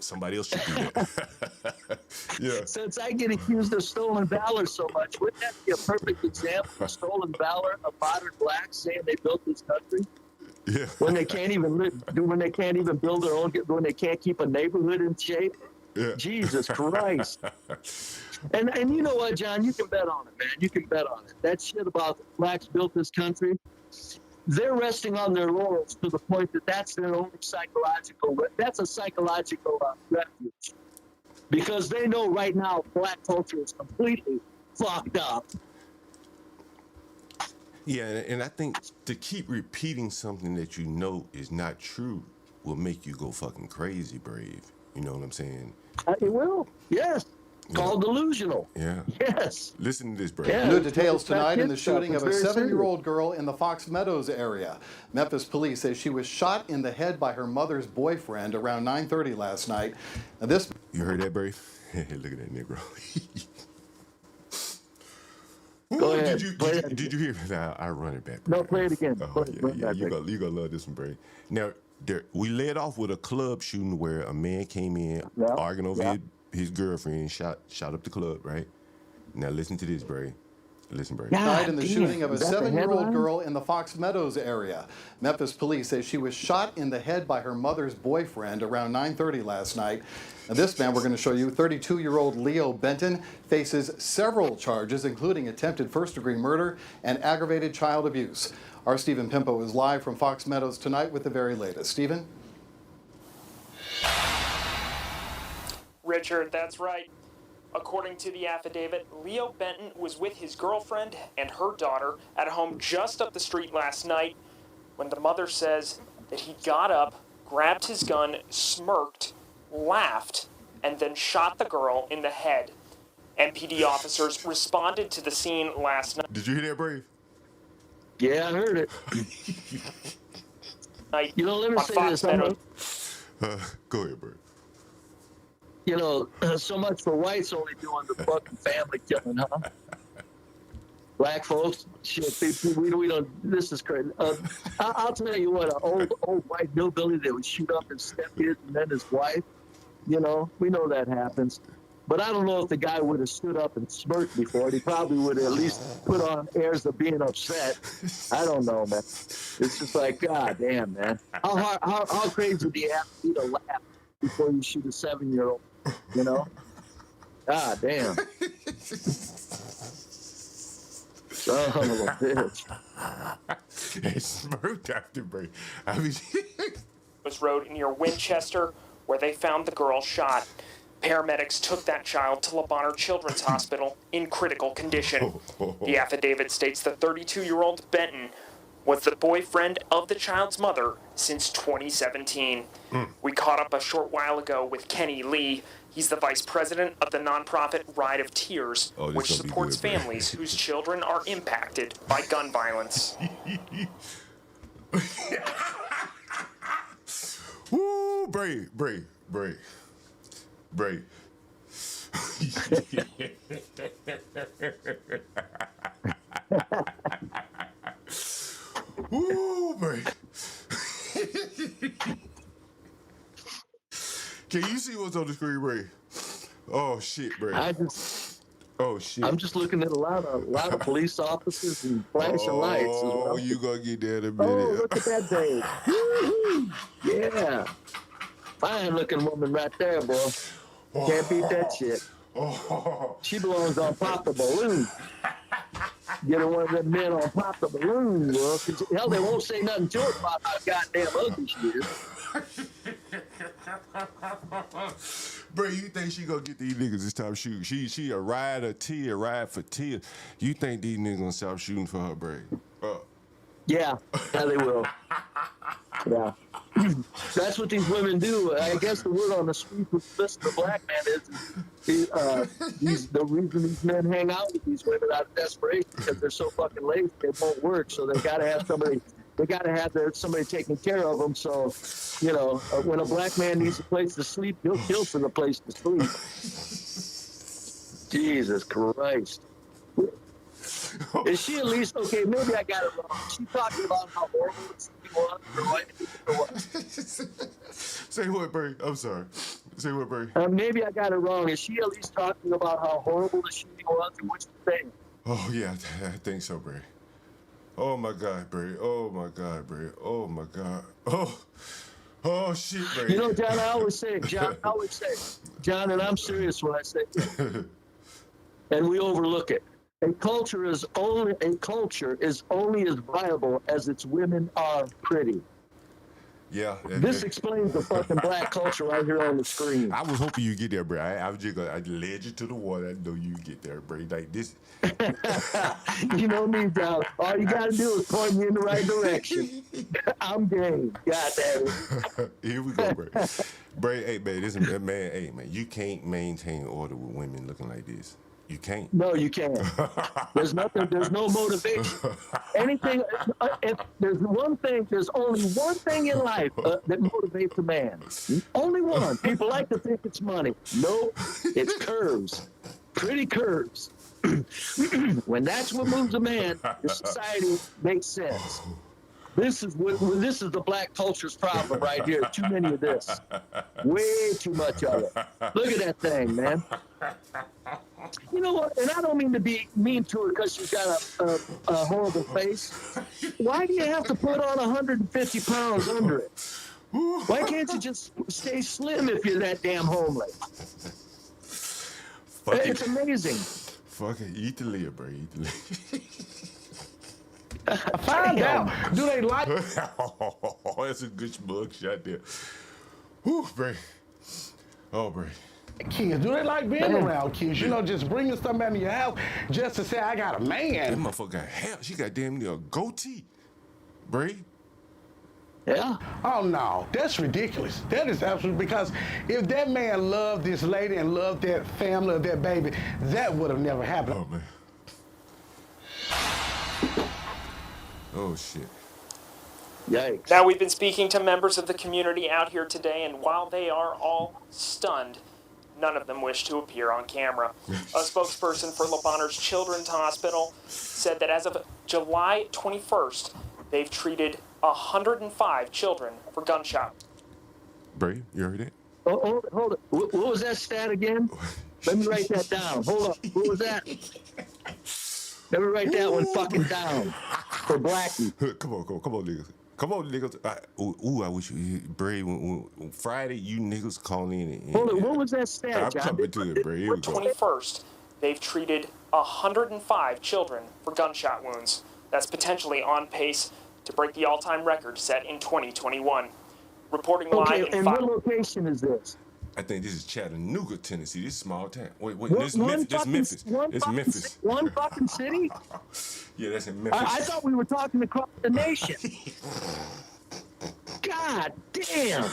Somebody else should do that. Yeah. Since I get accused of stolen valor so much, wouldn't that be a perfect example of stolen valor of modern blacks saying they built this country? Yeah. When they can't even when they can't even build their own, when they can't keep a neighborhood in shape. Yeah. Jesus Christ. And you know what, John? You can bet on it, man. You can bet on it. That shit about blacks built this country, they're resting on their laurels to the point that that's their own psychological, that's a psychological refuge. Because they know right now black culture is completely fucked up. Yeah, and I think to keep repeating something that you know is not true will make you go fucking crazy, Brave. You know what I'm saying? It will, yes. Called delusional. Yeah. Yes. Listen to this, Brave. Yeah, new details tonight in the shooting of a 7-year-old girl in the Fox Meadows area. Memphis police say she was shot in the head by her mother's boyfriend around 9:30 last night. Now this. You heard that, Brave? Look at that Negro. Go ahead. Did you hear it? I run it back. No, play it again. Oh, yeah. You gonna love this one, Brave. Now, we led off with a club shooting where a man came in arguing over his girlfriend and shot up the club, right? Now listen to this, Brave. Listen, Brave. Tonight in the shooting of a 7-year-old girl in the Fox Meadows area. Memphis police say she was shot in the head by her mother's boyfriend around 9:30 last night. And this man we're going to show you, 32-year-old Leo Benton, faces several charges, including attempted first-degree murder and aggravated child abuse. Our Stephen Pimpo is live from Fox Meadows tonight with the very latest. Stephen? Richard, that's right. According to the affidavit, Leo Benton was with his girlfriend and her daughter at a home just up the street last night when the mother says that he got up, grabbed his gun, smirked, laughed, and then shot the girl in the head. MPD officers responded to the scene last night. Did you hear that, Brave? Yeah, I heard it. You know, let me say this. Go ahead, Brave. You know, so much for whites only doing the fucking family killing, huh? Black folks, shit, we don't, this is crazy. I'll tell you what, an old white hillbilly that would shoot up his stepkid and then his wife, you know, we know that happens. But I don't know if the guy would have stood up and smirked before it. He probably would have at least put on airs of being upset. I don't know, man. It's just like, God damn, man. How crazy do you have to be to laugh before you shoot a 7-year-old? You know? God damn. Son of a bitch. And smirked after Bray. I mean, was road near Winchester, where they found the girl shot. Paramedics took that child to Lamar Children's Hospital in critical condition. The affidavit states the 32-year-old Benton was the boyfriend of the child's mother since 2017. We caught up a short while ago with Kenny Lee. He's the vice president of the nonprofit Ride of Tears, which supports families whose children are impacted by gun violence. Woo, Bray. Woo, Bray. Can you see what's on the screen, Bray? Oh shit, Bray. Oh shit. I'm just looking at a lot of police officers and flashing lights. Oh, you gonna get there in a minute. Oh, look at that babe. Woo-hoo. Yeah. Fine looking woman right there, boy. Can't beat that shit. She belongs on Pop the Balloon. Get her one of them men on Pop the Balloon, bro. Hell, they won't say nothing to her about how goddamn ugly she is. Bro, you think she gonna get these niggas to stop shooting? She a ride for tears. You think these niggas gonna stop shooting for her, bro? Yeah, they will. Yeah. That's what these women do. I guess the word on the street with the black man is the reason these men hang out with these women out of desperation because they're so fucking lazy, they won't work. So they gotta have somebody. They gotta have somebody taking care of them. So, when a black man needs a place to sleep, he'll kill for the place to sleep. Jesus Christ. Is she at least okay? Maybe I got it wrong. Is she talking about how horrible she was, or what? Say what, Bray? I'm sorry. Say what, Bray? Maybe I got it wrong. Is she at least talking about how horrible the shooting was, and what you think? Oh yeah, I think so, Bray. Oh my God, Bray. Oh my God, Bray. Oh my God. Oh shit, Bray. You know, John, I always say, John, and I'm serious when I say it. And we overlook it. A culture is only as viable as its women are pretty. Yeah. This explains the fucking black culture right here on the screen. I was hoping you get there, bro. I was just I led you to the water. I know you get there, bro. Like this. You know me, John. All you gotta do is point me in the right direction. I'm game. God damn it. Here we go, bro. Bro, hey man, you can't maintain order with women looking like this. You can't. No, you can't. There's no motivation. Anything, if there's only one thing in life that motivates a man. Only one. People like to think it's money. Nope, it's curves. Pretty curves. When that's what moves a man, the society makes sense. This is the black culture's problem right here. Too many of this. Way too much of it. Look at that thing, man. You know what? And I don't mean to be mean to her because she's got a horrible face. Why do you have to put on 150 pounds under it? Why can't you just stay slim if you're that damn homely? It's amazing. Fuck it. Eat the lid, bro. Eat the lid. Find out. Do they like? Oh, that's a good mug shot there. Whew, Bray. Oh, Bray. Kids, do they like being around kids? You know, just bringing somebody in your house just to say, I got a man. That motherfucker got hair. She got damn near a goatee. Bray. Yeah. Oh, no. That's ridiculous. That is absolutely, because if that man loved this lady and loved that family of that baby, that would have never happened. Oh, man. Oh, shit. Yikes. Now, we've been speaking to members of the community out here today, and while they are all stunned, none of them wish to appear on camera. A spokesperson for Lamar Children's Hospital said that as of July 21st, they've treated 105 children for gunshot. Bray, you heard it? Oh, hold it. What was that stat again? Let me write that down. Hold up. What was that? Let me write that one fucking down for Blackie. Come on, niggas. Come on, niggas. I wish you, Bray, when Friday, you niggas call in. Hold on, what was that stat, I'm John? coming to it, Bray. Here we go. 21st, they've treated 105 children for gunshot wounds. That's potentially on pace to break the all-time record set in 2021. Reporting live Okay, in and what location is this? I think this is Chattanooga, Tennessee. This is small town. Wait, One, this Memphis. It's Memphis. One fucking city? Yeah, that's in Memphis. I thought we were talking across the nation. God damn.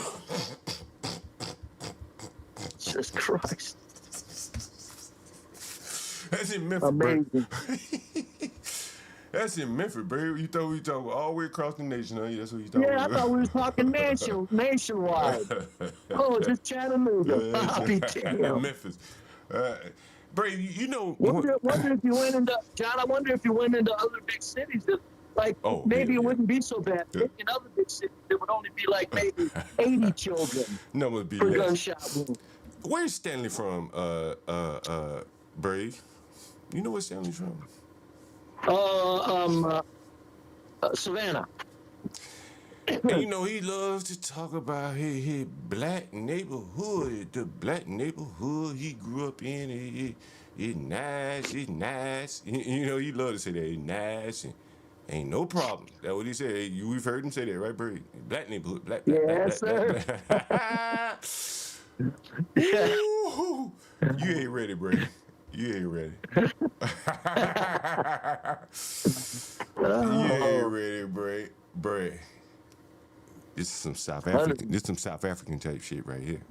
Jesus Christ. That's in Memphis, Amazing. That's in Memphis, bro. You thought we talking all the way across the nation, huh? That's what you thought. Yeah, I thought we were talking nationwide. Oh, just Chattanooga. I'll be damned. Memphis. Brave, you know. Wonder if you went into, John, I wonder if you went into other big cities that, like, maybe it wouldn't be so bad. Yeah. In other big cities, there would only be like maybe 80 children No, it would be per less. gunshot wound. Where's Stanley from, Brave? You know where Stanley's from? Savannah. And you know, he loves to talk about his black neighborhood, the black neighborhood he grew up in. It's nice. You know, he loves to say that it's nice and ain't no problem. That's what he said. We've heard him say that, right, Brady? Black neighborhood, black. Yes, sir. Ooh, you ain't ready, Brady. You ain't ready. You ain't ready, Bray. This is some South African. This is some South African type shit right here.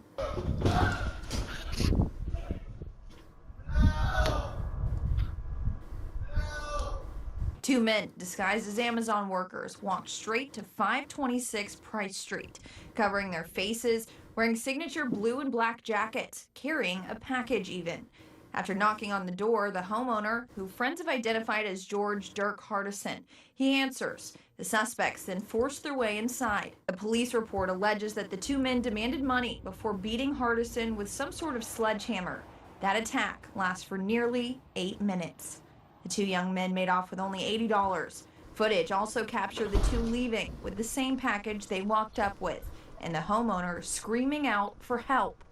Two men disguised as Amazon workers walked straight to 526 Price Street, covering their faces, wearing signature blue and black jackets, carrying a package even. After knocking on the door, the homeowner, who friends have identified as George Dirk Hardison, he answers. The suspects then forced their way inside. A police report alleges that the two men demanded money before beating Hardison with some sort of sledgehammer. That attack lasts for nearly 8 minutes. The two young men made off with only $80. Footage also captured the two leaving with the same package they walked up with, and the homeowner screaming out for help.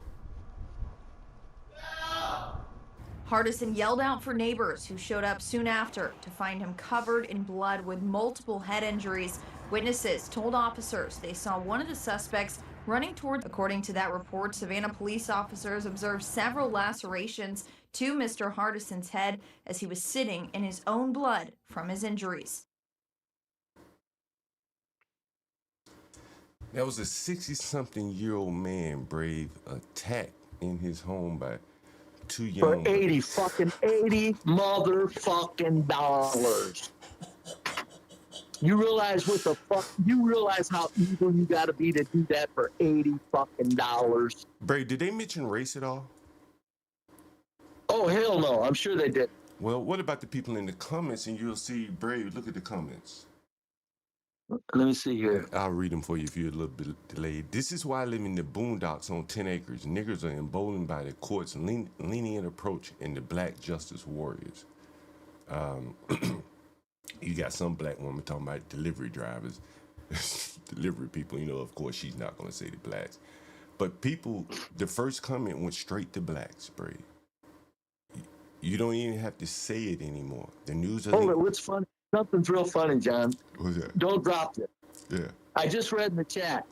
Hardison yelled out for neighbors who showed up soon after to find him covered in blood with multiple head injuries. Witnesses told officers they saw one of the suspects running towards. According to that report, Savannah police officers observed several lacerations to Mr. Hardison's head as he was sitting in his own blood from his injuries. That was a 60-something-year-old man, Brave, attacked in his home by two young. For $80 motherfucking dollars. You realize what the fuck? You realize how evil you got to be to do that for $80 fucking dollars? Brave, did they mention race at all? Oh hell no! I'm sure they did. Well, what about the people in the comments? And you'll see, Brave. Look at the comments. Let me see here. I'll read them for you if you're a little bit delayed. This is why I live in the boondocks on 10 acres. Niggers are emboldened by the court's lenient approach and the black justice warriors. You got some black woman talking about delivery drivers, delivery people. You know, of course, she's not going to say the blacks. But people, the first comment went straight to blacks, Brady. You don't even have to say it anymore. The news doesn't. Hold it, what's funny? Something's real funny, John. What's that? Don't drop it. Yeah. I just read in the chat.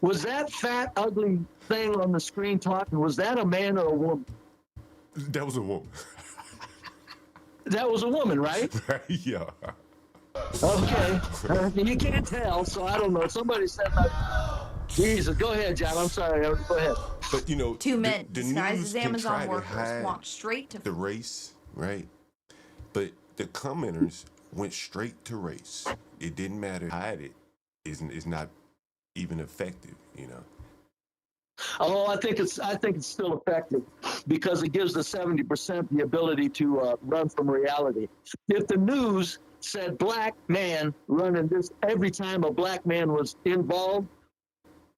Was that fat, ugly thing on the screen talking, was that a man or a woman? That was a woman. That was a woman, right? Yeah. Okay. You can't tell, so I don't know. Somebody said that. Jesus, go ahead, John. I'm sorry. Go ahead. But, you know, Two men the disguised news as can Amazon try to workers hide walked straight to the race, right? But the commenters went straight to race. It didn't matter. Hide it is not even effective, you know. Oh, I think it's still effective because it gives the 70% the ability to run from reality. If the news said black man running this every time a black man was involved,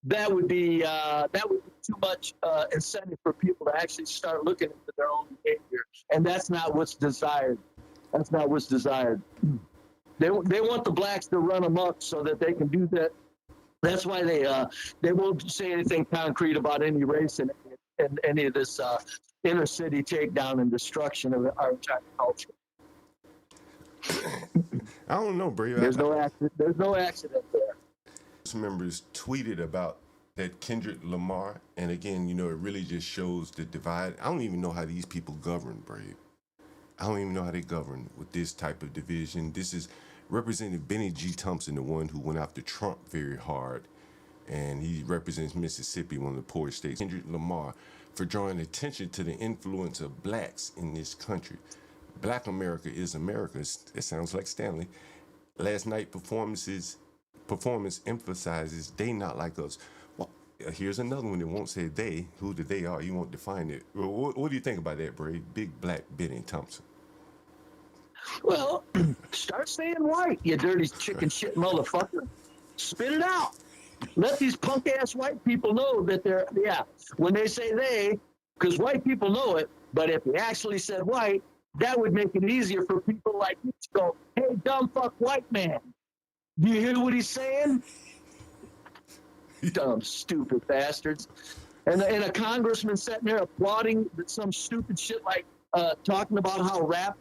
that would be too much incentive for people to actually start looking into their own behavior, and that's not what's desired. That's not what's desired. They want the blacks to run amok so that they can do that. That's why they won't say anything concrete about any race and any of this inner city takedown and destruction of our entire culture. I don't know, Brave. There's no accident. There's no accident there. Some members tweeted about that Kendrick Lamar, and again, it really just shows the divide. I don't even know how these people govern, Brave. I don't even know how they govern with this type of division. This is Representative Benny G. Thompson, the one who went after Trump very hard, and he represents Mississippi, one of the poorest states. Kendrick Lamar, for drawing attention to the influence of blacks in this country. Black America is America. It sounds like Stanley. Last night performance emphasizes they not like us. Well, here's another one that won't say they. Who the they are? You won't define it. What do you think about that, Brave? Big black Benny Thompson. Well, start saying white, you dirty chicken shit motherfucker. Spit it out. Let these punk ass white people know that they're, when they say they, because white people know it, but if they actually said white, that would make it easier for people like you to go, hey, dumb fuck white man. Do you hear what he's saying? Dumb, stupid bastards. And a congressman sitting there applauding some stupid shit like talking about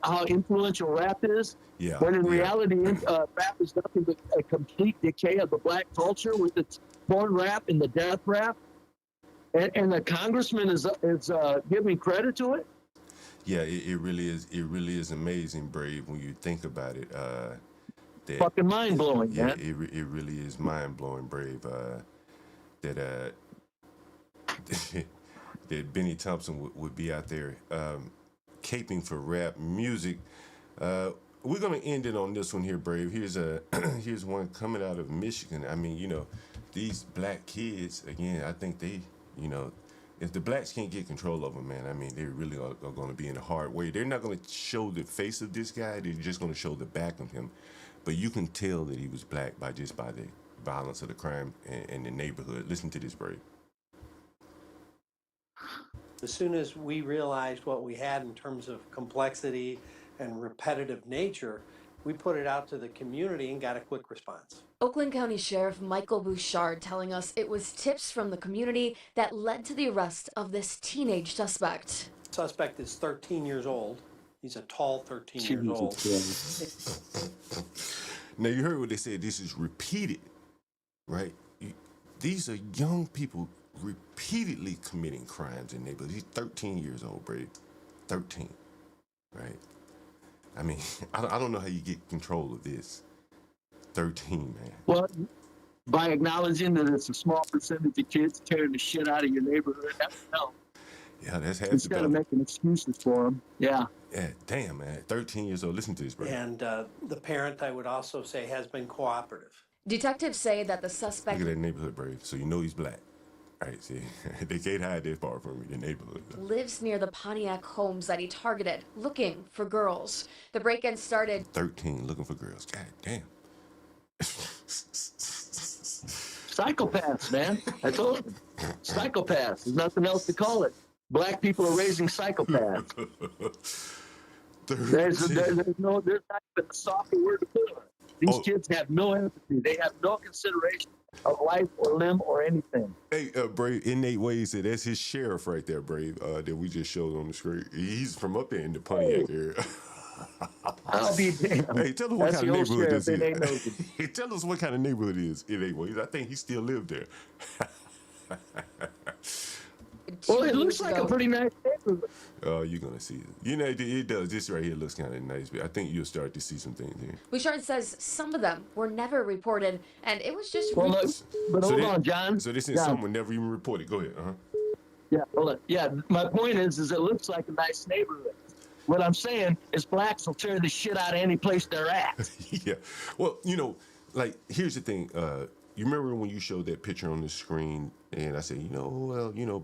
how influential rap is. Yeah. When in reality, rap is nothing but a complete decay of the black culture with its porn rap and the death rap. And the congressman is giving credit to it. Yeah, it really is. It really is amazing, Brave, when you think about it. Fucking mind blowing, yeah, man. It really is mind blowing, Brave. That Benny Thompson would be out there caping for rap music. We're gonna end it on this one here, Brave. Here's one coming out of Michigan. I mean, these black kids again. I think they, if the blacks can't get control of them, man, I mean, they really are going to be in a hard way. They're not going to show the face of this guy. They're just going to show the back of him. But you can tell that he was black by the violence of the crime in the neighborhood. Listen to this, Brave. As soon as we realized what we had in terms of complexity and repetitive nature, we put it out to the community and got a quick response. Oakland County Sheriff Michael Bouchard telling us it was tips from the community that led to the arrest of this teenage suspect. Suspect is 13 years old. He's a tall 13 years old. Now, you heard what they said. This is repeated, right? These are young people repeatedly committing crimes in neighborhoods. He's 13 years old, Brady. 13, right? I mean, I don't know how you get control of this. 13, man. Well, by acknowledging that it's a small percentage of kids tearing the shit out of your neighborhood, that would help. Yeah, that's half. Instead of making excuses for them. Yeah. Yeah, damn, man. 13 years old. Listen to this, bro. And the parent, I would also say, has been cooperative. Detectives say that the suspect... Look at that neighborhood, Brave. So you know he's black. All right, see? They can't hide this part from me, the neighborhood. lives near the Pontiac homes that he targeted, looking for girls. The break-in started... 13, looking for girls. God damn. Psychopaths, man. I told you. Psychopaths. There's nothing else to call it. Black people are raising psychopaths. There's not even a softer word to put on it. These kids have no empathy. They have no consideration of life or limb or anything. Hey, Brave, Innate Ways said that's his sheriff right there, Brave, that we just showed on the screen. He's from up there in the Pontiac area. I'll be damned. Hey, tell us what kind of neighborhood this is. Hey, tell us what kind of neighborhood it is. Innate Ways. I think he still lived there. Well, it looks like a pretty nice neighborhood. Oh, you're going to see it. You know, it does. This right here looks kind of nice, but I think you'll start to see some things here. Bouchard says some of them were never reported, and it was just... Well, but hold on, John. So this is someone never even reported. Go ahead. Yeah, well, my point is it looks like a nice neighborhood. What I'm saying is blacks will tear the shit out of any place they're at. Yeah. Well, here's the thing. You remember when you showed that picture on the screen, and I said,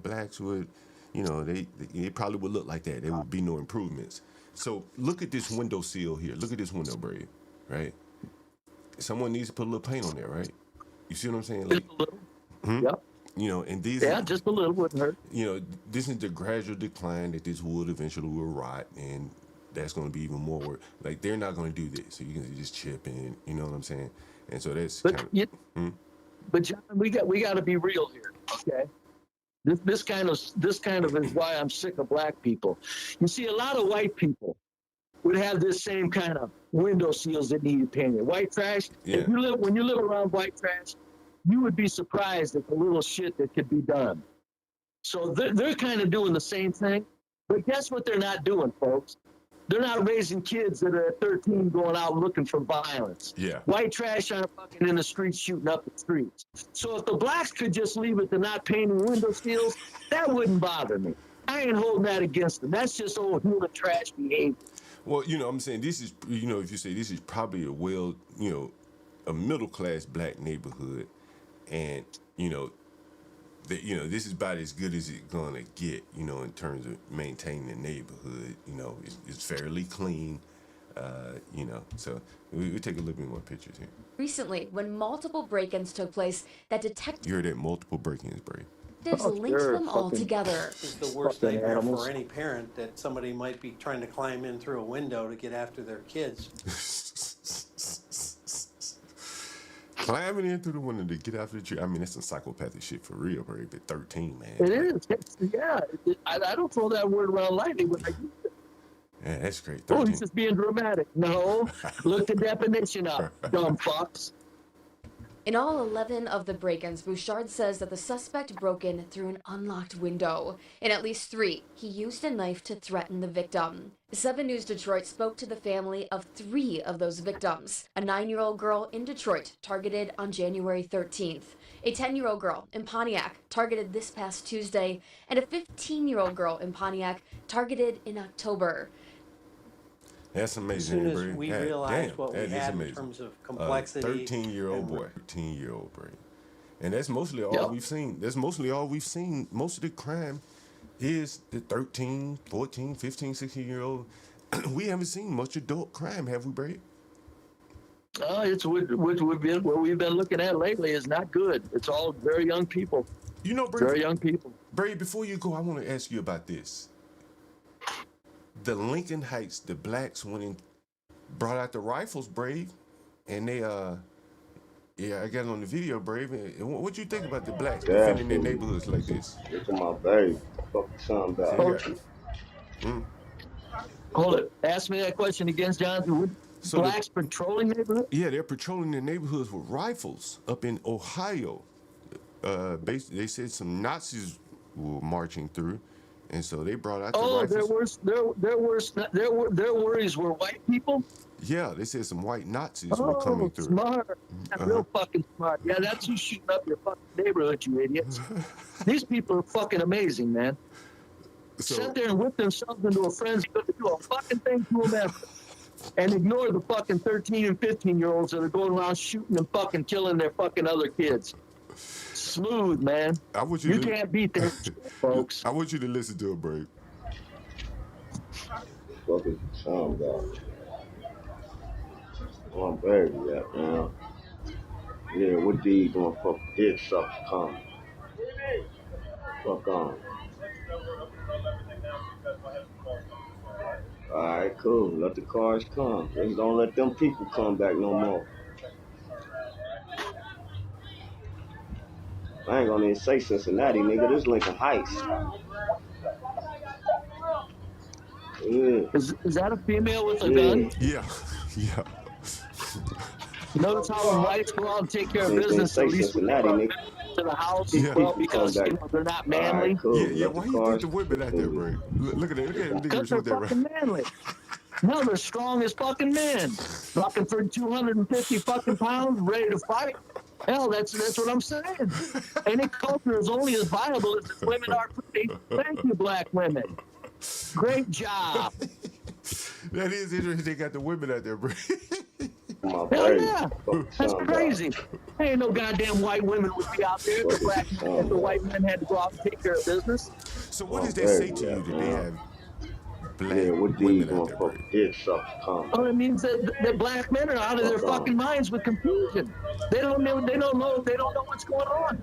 blacks would, they probably would look like that. There would be no improvements. So look at this window sill here. Look at this window, Brave, right? Someone needs to put a little paint on there, right? You see what I'm saying? Just a little. Yep. And these... Yeah, just a little wouldn't hurt. This is the gradual decline that this wood eventually will rot, and that's going to be even more work. Like, they're not going to do this, so you can just chip in, you know what I'm saying? And so that's But John, we got to be real here, okay? This kind of is why I'm sick of black people. You see, a lot of white people would have this same kind of window seals that needed painted. White trash, Yeah. when you live around white trash, you would be surprised at the little shit that could be done. So they're kind of doing the same thing. But guess what they're not doing, folks? They're not raising kids that are at 13 going out looking for violence. Yeah. White trash aren't fucking in the streets shooting up the streets. So if the blacks could just leave it to not painting window seals, that wouldn't bother me. I ain't holding that against them. That's just old human trash behavior. Well, I'm saying this is, if you say this is probably a middle-class black neighborhood, and, this is about as good as it's gonna get, in terms of maintaining the neighborhood. It's fairly clean, so we take a little bit more pictures here. Recently, when multiple break-ins took place, that detectives You heard that, multiple break-ins, Brave. linked them all together. It's the worst nightmare for any parent that somebody might be trying to climb in through a window to get after their kids. Climbing in through the window to get after the tree. I mean, that's some psychopathic shit for real, Brave. At 13, man. It is. I don't throw that word around lightly when I use it. Yeah, that's great. Oh, he's just being dramatic. No, look the definition up, dumb fucks. In all 11 of the break-ins, Bouchard says that the suspect broke in through an unlocked window. In at least 3, he used a knife to threaten the victim. 7 News Detroit spoke to the family of 3 of those victims. A 9-year-old girl in Detroit targeted on January 13th. A 10-year-old girl in Pontiac targeted this past Tuesday. And a 15-year-old girl in Pontiac targeted in October. That's amazing. As soon as we realized what we had in terms of complexity. 13-year-old boy. 13-year-old boy. And that's mostly all we've seen. That's mostly all we've seen. Most of the crime is the 13, 14, 15, 16-year-old. We haven't seen much adult crime, have we, Brady? It's what we've been looking at lately is not good. It's all very young people. Brady, very young people. Brady, before you go, I want to ask you about this. The Lincoln Heights, the blacks went and brought out the rifles, Brave, and they I got it on the video, Brave. And what you think about the blacks defending their neighborhoods like this? Look at my baby. Fuck the sound about. Hold it. Ask me that question again, John. So blacks patrolling neighborhoods? Yeah, they're patrolling their neighborhoods with rifles up in Ohio. They said some Nazis were marching through. And so they brought out the rifles. Their worries were white people? Yeah, they said some white Nazis were coming through. Smart. Real fucking smart. Yeah, that's who's shooting up your fucking neighborhood, you idiots. These people are fucking amazing, man. Sit there and whip themselves into a frenzy, but do a fucking thing to them ever. And ignore the fucking 13 and 15-year-olds that are going around shooting and fucking killing their fucking other kids. Smooth, man. You can't beat that shit, folks. I want you to listen to it, Brave. Fucking sound about. Oh, I'm baby, man. Yeah, what these gonna fuck dick suck come? Fuck on. Alright, cool. Let the cars come. Just don't let them people come back no more. I ain't gonna even say Cincinnati, nigga. This Lincoln Heights. Yeah. Is that a female with a gun? Yeah. Notice how when whites go out and take care of business, at least when they come to the house, because they're not manly. Right, cool. Yeah. Why you think the women out there, Brave? Look at that. Because they're fucking manly. No, they're strong as fucking men. Fucking for 250 fucking pounds, ready to fight. Hell, that's what I'm saying. Any culture is only as viable as its women are pretty. Thank you, black women. Great job. That is interesting. They got the women out there, Brave. Hell yeah. That's crazy. Ain't no goddamn white women would be out there if the white men had to go out and take care of business. So what does that say to you that they have black women out there, Brave? Oh, it means that black men are out of their fucking minds with confusion. They don't know what's going on.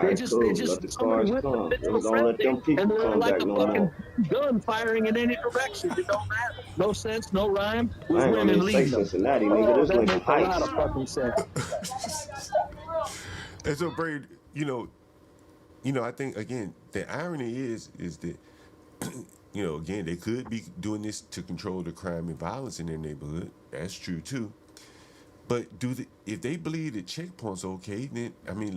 They just let the cars come. Don't let them people and they're come like back a no fucking more. gun firing in any direction. It don't matter. No sense, no rhyme. With I ain't women gonna say leading them. Cincinnati, nigga. This that Lincoln makes a lot Heights. of fucking sense. And so, Brave, I think again the irony is that again, they could be doing this to control the crime and violence in their neighborhood. That's true too. But if they believe that checkpoints okay, then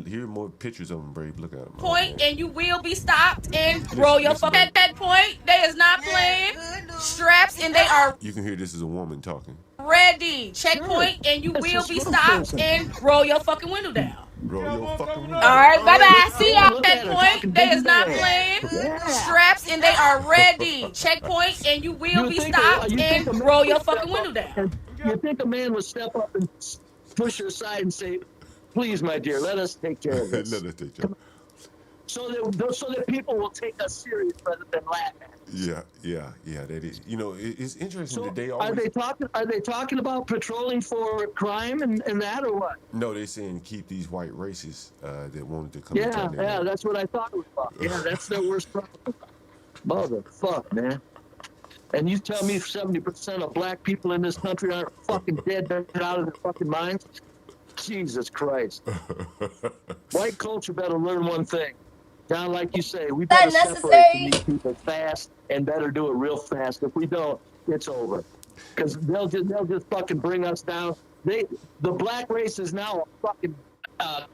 here are more pictures of them. Brave, look at them. Point, and you will be stopped and roll your fuck at that point. They is not playing. Straps, and they are. You can hear this is a woman talking. Ready. Checkpoint, and you will be stopped and roll your fucking window down. Roll your fucking window. All right, bye bye. See y'all at that point. They is not playing. Straps, and they are ready. Checkpoint, and you will be stopped and roll your fucking window down. You think a man would step up and push her aside and say, "Please, my dear, let us take care of this." Let us take care of it. So that people will take us serious rather than laugh at us. Yeah. That is. It's interesting that they always. Are they talking about patrolling for crime and that, or what? No, they're saying keep these white racists that wanted to come. Yeah, that's what I thought it was about. Yeah, that's their worst problem. Motherfuck, man. And you tell me 70% of black people in this country aren't fucking dead out of their fucking minds? Jesus Christ. White culture better learn one thing. John, like you say, we better separate from these people fast and better do it real fast. If we don't, it's over. Because they'll just fucking bring us down. The black race is now a fucking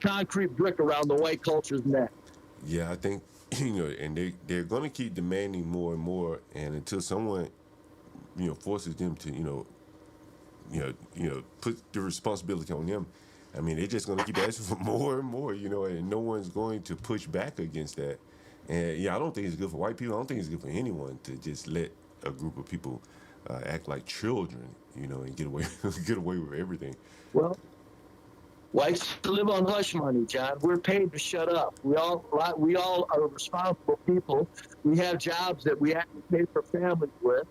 concrete brick around the white culture's neck. Yeah, I think, and they're going to keep demanding more and more, and until someone, forces them to, put the responsibility on them. They're just going to keep asking for more and more, and no one's going to push back against that. And I don't think it's good for white people. I don't think it's good for anyone to just let a group of people act like children, and get away with everything. Well, whites live on hush money, John. We're paid to shut up. We all are responsible people. We have jobs that we have to pay for families with,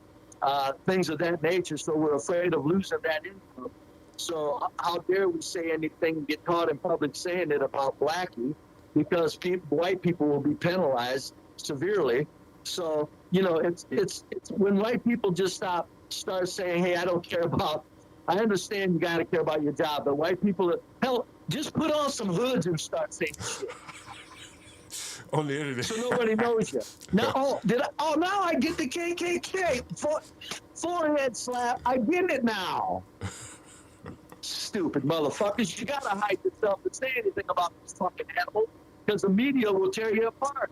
things of that nature. So we're afraid of losing that income. So how dare we say anything and get caught in public saying it about Blackie, because white people will be penalized severely. So it's when white people just start saying, "Hey, I don't care about." I understand you got to care about your job, but white people, hell, just put on some hoods and start saying shit. On the internet. So nobody knows you. Now, now I get the KKK. Forehead slap. I get it now. Stupid motherfuckers. You got to hide yourself and say anything about this fucking animal, because the media will tear you apart.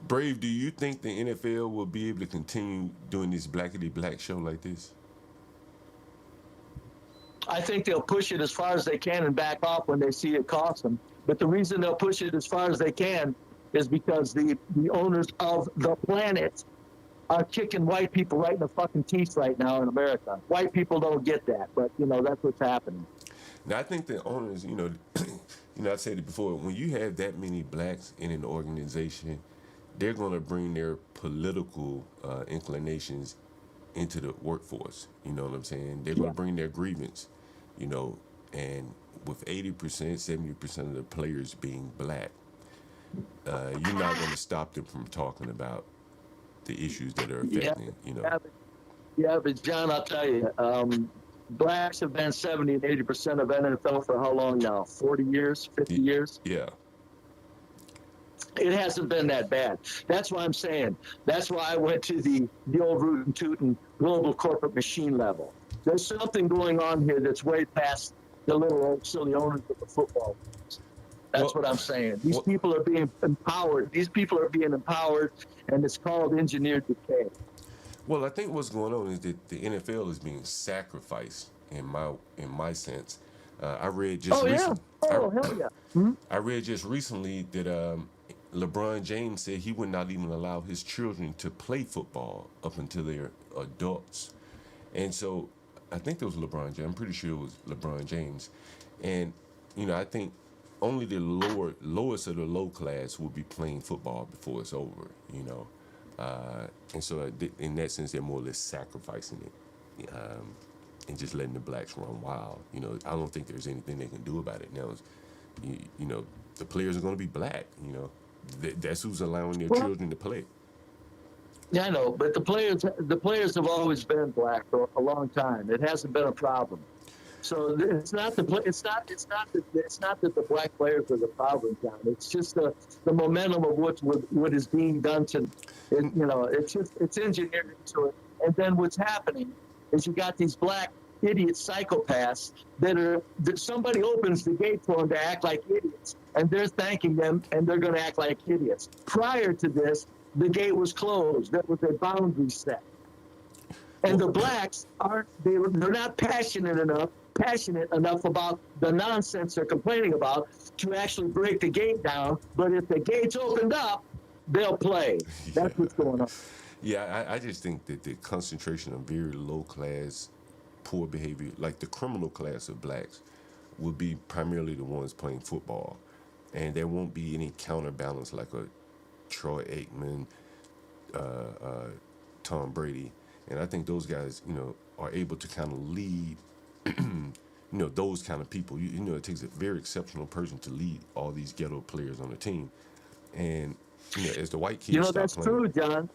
Brave, do you think the NFL will be able to continue doing this Blackity Black show like this? I think they'll push it as far as they can and back off when they see it cost them. But the reason they'll push it as far as they can is because the owners of the planet are kicking white people right in the fucking teeth right now in America. White people don't get that, but that's what's happening. Now, I think the owners, I've said it before, when you have that many blacks in an organization, they're going to bring their political inclinations into the workforce. You know what I'm saying? They're going to bring their grievance, and with 80%, 70% of the players being black, you're not going to stop them from talking about the issues that are affecting, Yeah, but John, I'll tell you, blacks have been 70 and 80% of NFL for how long now? 40 years, 50 years? Yeah. It hasn't been that bad. That's why I'm saying. That's why I went to the old rootin' tootin' global corporate machine level. There's something going on here that's way past the little old silly owners of the football teams. That's what I'm saying. These people are being empowered. These people are being empowered, and it's called engineered decay. Well, I think what's going on is that the NFL is being sacrificed. In my sense, I read just recently. Hell yeah! I read just recently that LeBron James said he would not even allow his children to play football up until they're adults, and so I think it was LeBron James. I'm pretty sure it was LeBron James, and I think only the lowest of the low class will be playing football before it's over. And so in that sense, they're more or less sacrificing it, and just letting the blacks run wild. I don't think there's anything they can do about it now. The players are going to be black. That's who's allowing their children to play. Yeah, I know, but the players have always been black for a long time. It hasn't been a problem. So it's not that the black players are the problem, John. It's just the momentum of what is being done to It's engineered into it. And then what's happening is you got these black idiot psychopaths that somebody opens the gate for them to act like idiots, and they're thanking them, and they're going to act like idiots. Prior to this, the gate was closed. That was a boundary set. And the blacks they're not passionate enough about the nonsense they're complaining about to actually break the gate down. But if the gate's opened up, they'll play. That's what's going on. Yeah, I just think that the concentration of very low class, poor behavior, like the criminal class of blacks, will be primarily the ones playing football. And there won't be any counterbalance like a Troy Aikman, Tom Brady. And I think those guys, are able to kind of lead, those kind of people. It takes a very exceptional person to lead all these ghetto players on the team. And, as the white kids stop that's playing. true, John.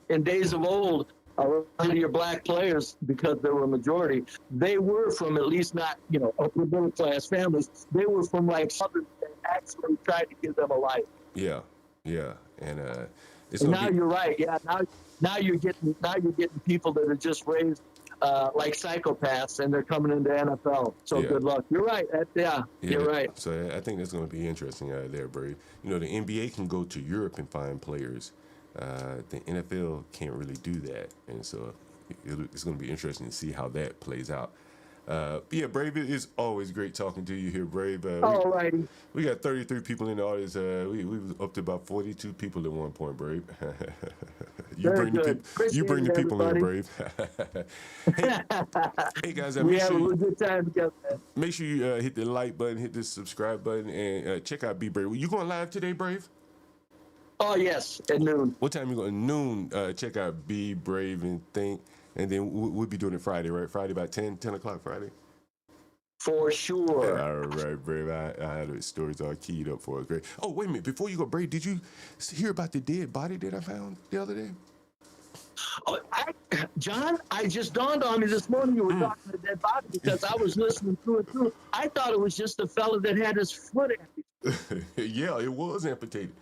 In days of old, a lot of your black players, because they were a majority, they were from at least not, upper middle class families. They were from like Southern that actually tried to give them a life. Yeah. And now you're right. Yeah, now you're getting people that are just raised like psychopaths, and they're coming into NFL. So good luck. You're right. You're right. So I think that's going to be interesting there, Brave. The NBA can go to Europe and find players. The NFL can't really do that, and so it's going to be interesting to see how that plays out. But yeah, Brave, it is always great talking to you here, Brave. All righty. We got 33 people in the audience. We was up to about 42 people at one point, Brave. You bring the people in, Brave. hey guys, we have a good time together. Make sure you hit the like button, hit the subscribe button, and check out BeBrave. You going live today, Brave? Oh yes, at noon. What time you going? Noon. Check out BeBrave and Think. And then we'll be doing it Friday, right? Friday about 10 o'clock Friday? For sure. All right, Brave. I had the stories all keyed up for us. Great. Oh, wait a minute. Before you go, Brave, did you hear about the dead body that I found the other day? Oh, John, I just dawned on me this morning you were talking to dead body because I was listening through it through. I thought it was just a fella that had his foot amputated. Yeah, it was amputated.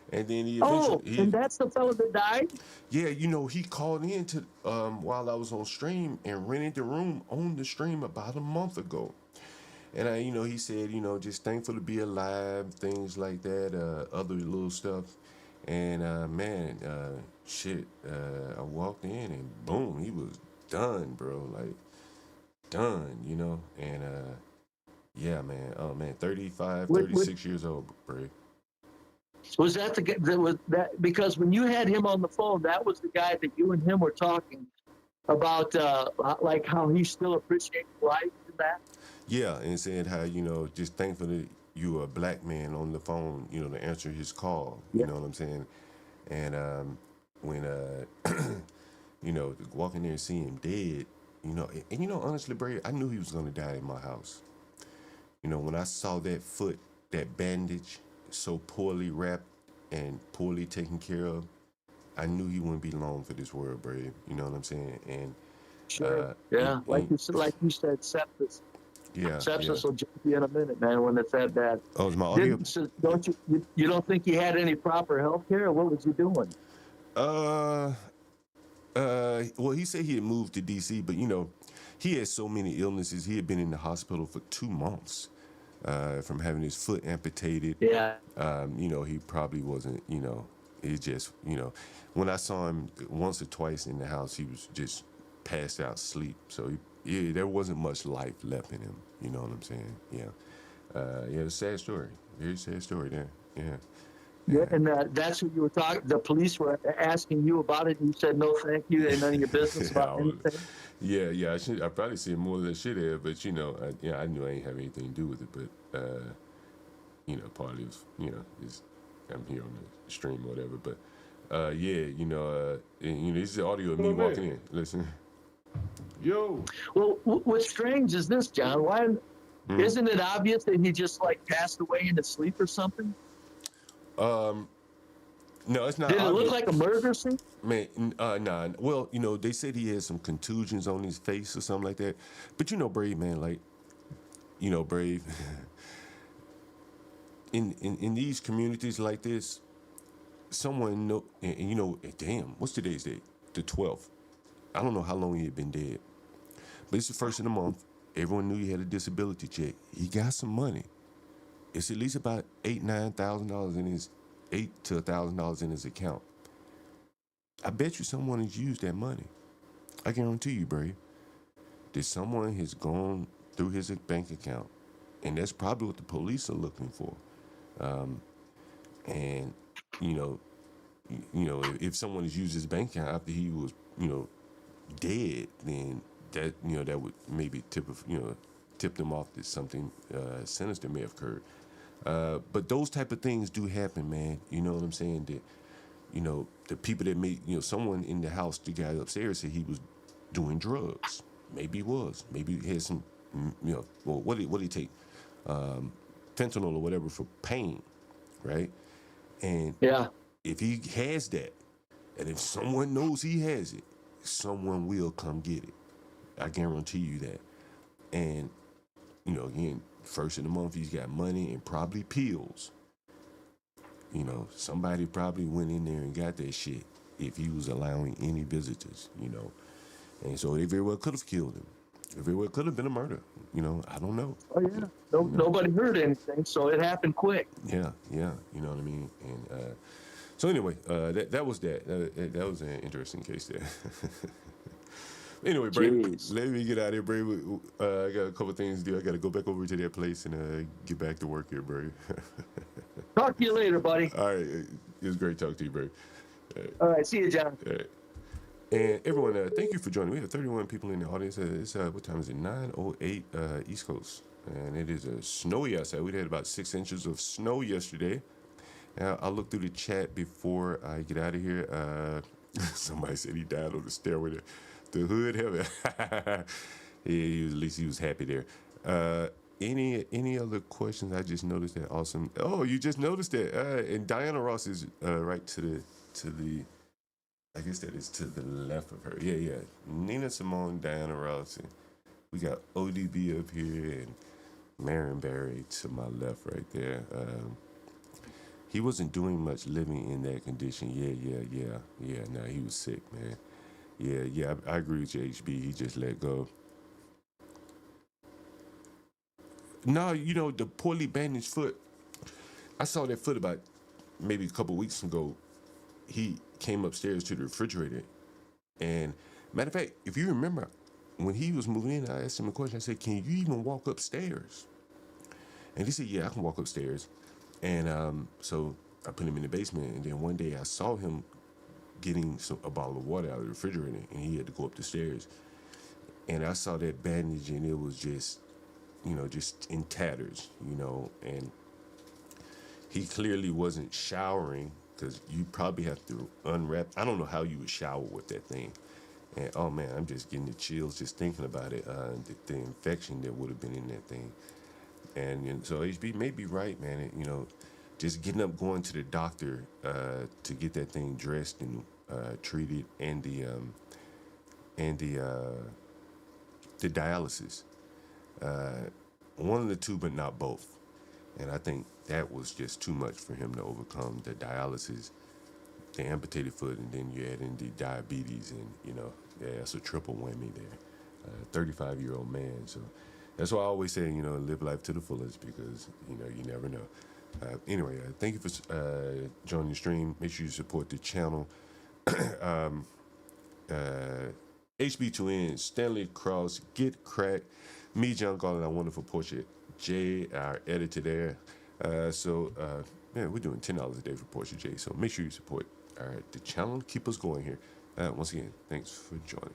And then he and that's the fellow that died? Yeah, he called in to while I was on stream and rented the room on the stream about a month ago. And he said, just thankful to be alive, things like that, other little stuff. And I walked in and boom, he was done, bro. Like done, and yeah, man. Oh man, 35, 36 years old, bro. Was that the guy that was that? Because when you had him on the phone, that was the guy that you and him were talking about, like how he still appreciates life and that. Yeah, and saying how just thankful that you were a black man on the phone, to answer his call. You know what I'm saying? And when walking there and seeing him dead, and honestly, Brady, I knew he was gonna die in my house. When I saw that foot, that bandage, so poorly wrapped and poorly taken care of, I knew he wouldn't be long for this world, Brave. You know what I'm saying? And sure, like you said, sepsis. Yeah, sepsis will jump you in a minute, man. When it's that bad. Oh, is my audio? You don't think he had any proper health care? Or what was he doing? Well, he said he had moved to D.C., but he had so many illnesses. He had been in the hospital for 2 months. From having his foot amputated. Yeah. He probably wasn't, it just, when I saw him once or twice in the house, he was just passed out asleep. So there wasn't much life left in him. You know what I'm saying? Yeah. It's a sad story. Very sad story there. Yeah. Yeah, and that's what you were talking. The police were asking you about it, and you said no, thank you, ain't none of your business about anything. Yeah. I probably said more than I should have, but I knew I ain't have anything to do with it. But partly was, is I'm here on the stream or whatever. But this is the audio of me walking in. Listen, yo. Well, what's strange is this, John. Why isn't it obvious that he just passed away in his sleep or something? No, it's not. Did it look like a murder scene? Man, nah. Well, they said he had some contusions on his face or something like that. But Brave, man, Brave. In these communities like this, someone know, and you know, damn, what's today's date? The 12th. I don't know how long he had been dead, but it's the first of the month. Everyone knew he had a disability check. He got some money. It's at least about $9,000 in his $8,000 to $1,000 in his account. I bet you someone has used that money. I guarantee you, Brave, that someone has gone through his bank account, and that's probably what the police are looking for. And if someone has used his bank account after he was, dead, then that would maybe tip them off that something sinister may have occurred. But those type of things do happen, man. You know what I'm saying? That, the people that made, someone in the house, the guy upstairs said he was doing drugs. Maybe he was. Maybe he had some, well, what did he take? Fentanyl or whatever for pain, right? And if he has that, and if someone knows he has it, someone will come get it. I guarantee you that. And, again, first of the month, he's got money and probably pills. Somebody probably went in there and got that shit if he was allowing any visitors, And so they very well could have killed him. It very well could have been a murder. I don't know. Oh, yeah. Nobody heard anything, so it happened quick. Yeah, you know what I mean? And so anyway, that was that. That was an interesting case there. Anyway, Brave, let me get out of here, Brave. I got a couple things to do. I got to go back over to that place and get back to work here, Brave. Talk to you later, buddy. All right. It was great talking to you, Brave. All right. See you, John. All right. And everyone, thank you for joining. We have 31 people in the audience. It's what time is it? 9:08 East Coast, and it is snowy outside. We had about 6 inches of snow yesterday. I'll look through the chat before I get out of here. Somebody said he died on the stairway. The hood heaven. Yeah, at least he was happy there. Any other questions? I just noticed that. Awesome. Oh, you just noticed that. And Diana Ross is right to the. I guess that is to the left of her. Yeah. Nina Simone, Diana Ross. And we got ODB up here and Marion Barry to my left right there. He wasn't doing much living in that condition. Yeah. Nah, he was sick, man. Yeah, I agree with you, HB. He just let go. No, the poorly bandaged foot. I saw that foot about maybe a couple weeks ago. He came upstairs to the refrigerator. And matter of fact, if you remember, when he was moving in, I asked him a question. I said, can you even walk upstairs? And he said, yeah, I can walk upstairs. And so I put him in the basement. And then one day I saw him getting a bottle of water out of the refrigerator, and he had to go up the stairs. And I saw that bandage, and it was just in tatters, and he clearly wasn't showering, because you probably have to unwrap. I don't know how you would shower with that thing. And oh man, I'm just getting the chills just thinking about it, the infection that would have been in that thing. And so HB may be right, man. Just getting up, going to the doctor to get that thing dressed and treated, and the dialysis. One of the two, but not both. And I think that was just too much for him to overcome. The dialysis, the amputated foot, and then you add in the diabetes, and that's a triple whammy there. 35-year-old man. So that's why I always say, live life to the fullest, because you never know. Anyway, thank you for joining the stream. Make sure you support the channel. HB2N, Stanley Cross, Get Cracked, me, John Garland, our wonderful Portia J, our editor there. We're doing $10 a day for Portia J. So make sure you support the channel. Keep us going here. Once again, thanks for joining.